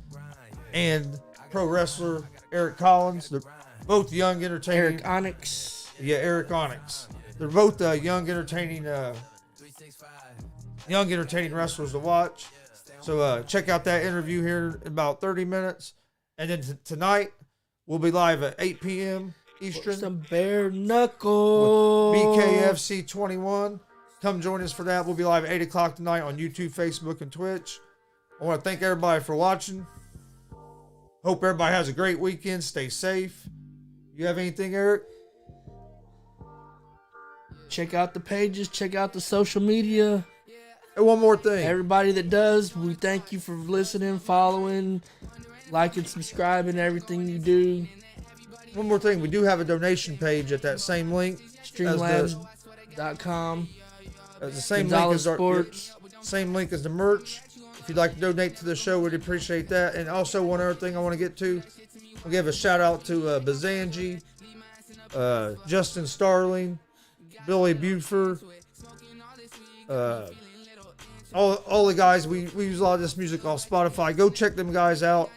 and pro wrestler Eric Collins. They're both young, entertaining. Eric Onyx. Yeah, Eric Onyx. They're both young, entertaining wrestlers to watch. So check out that interview here in about 30 minutes. And then tonight, we'll be live at 8 p.m. Eastern. Some bare knuckles. BKFC 21. Come join us for that. We'll be live at 8 o'clock tonight on YouTube, Facebook, and Twitch. I want to thank everybody for watching. Hope everybody has a great weekend. Stay safe. You have anything, Eric? Check out the pages. Check out the social media. And one more thing. Everybody that does, we thank you for listening, following, liking, subscribing, everything you do. One more thing. We do have a donation page at that same link. Streamlabs.com. The same link as same link as the merch. If you'd like to donate to the show, we'd appreciate that. And also, one other thing I want to get to, I'll give a shout out to Bazanji, Justin Starling, Billy Buford, all the guys. We use a lot of this music off Spotify. Go check them guys out.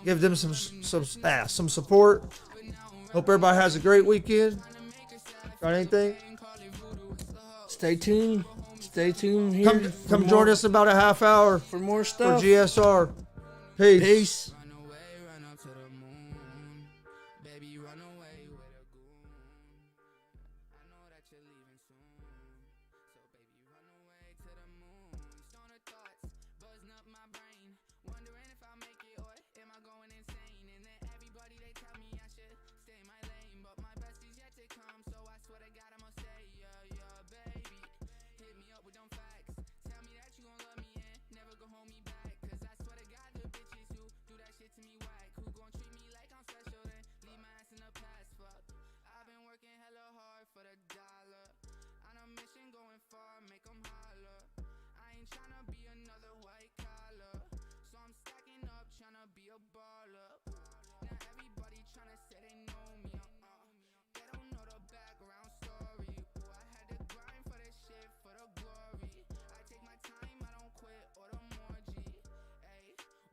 Give them some support. Hope everybody has a great weekend. Got anything? Stay tuned. Stay tuned here. Come join us in about a half hour for more stuff. For GSR. Peace. Peace.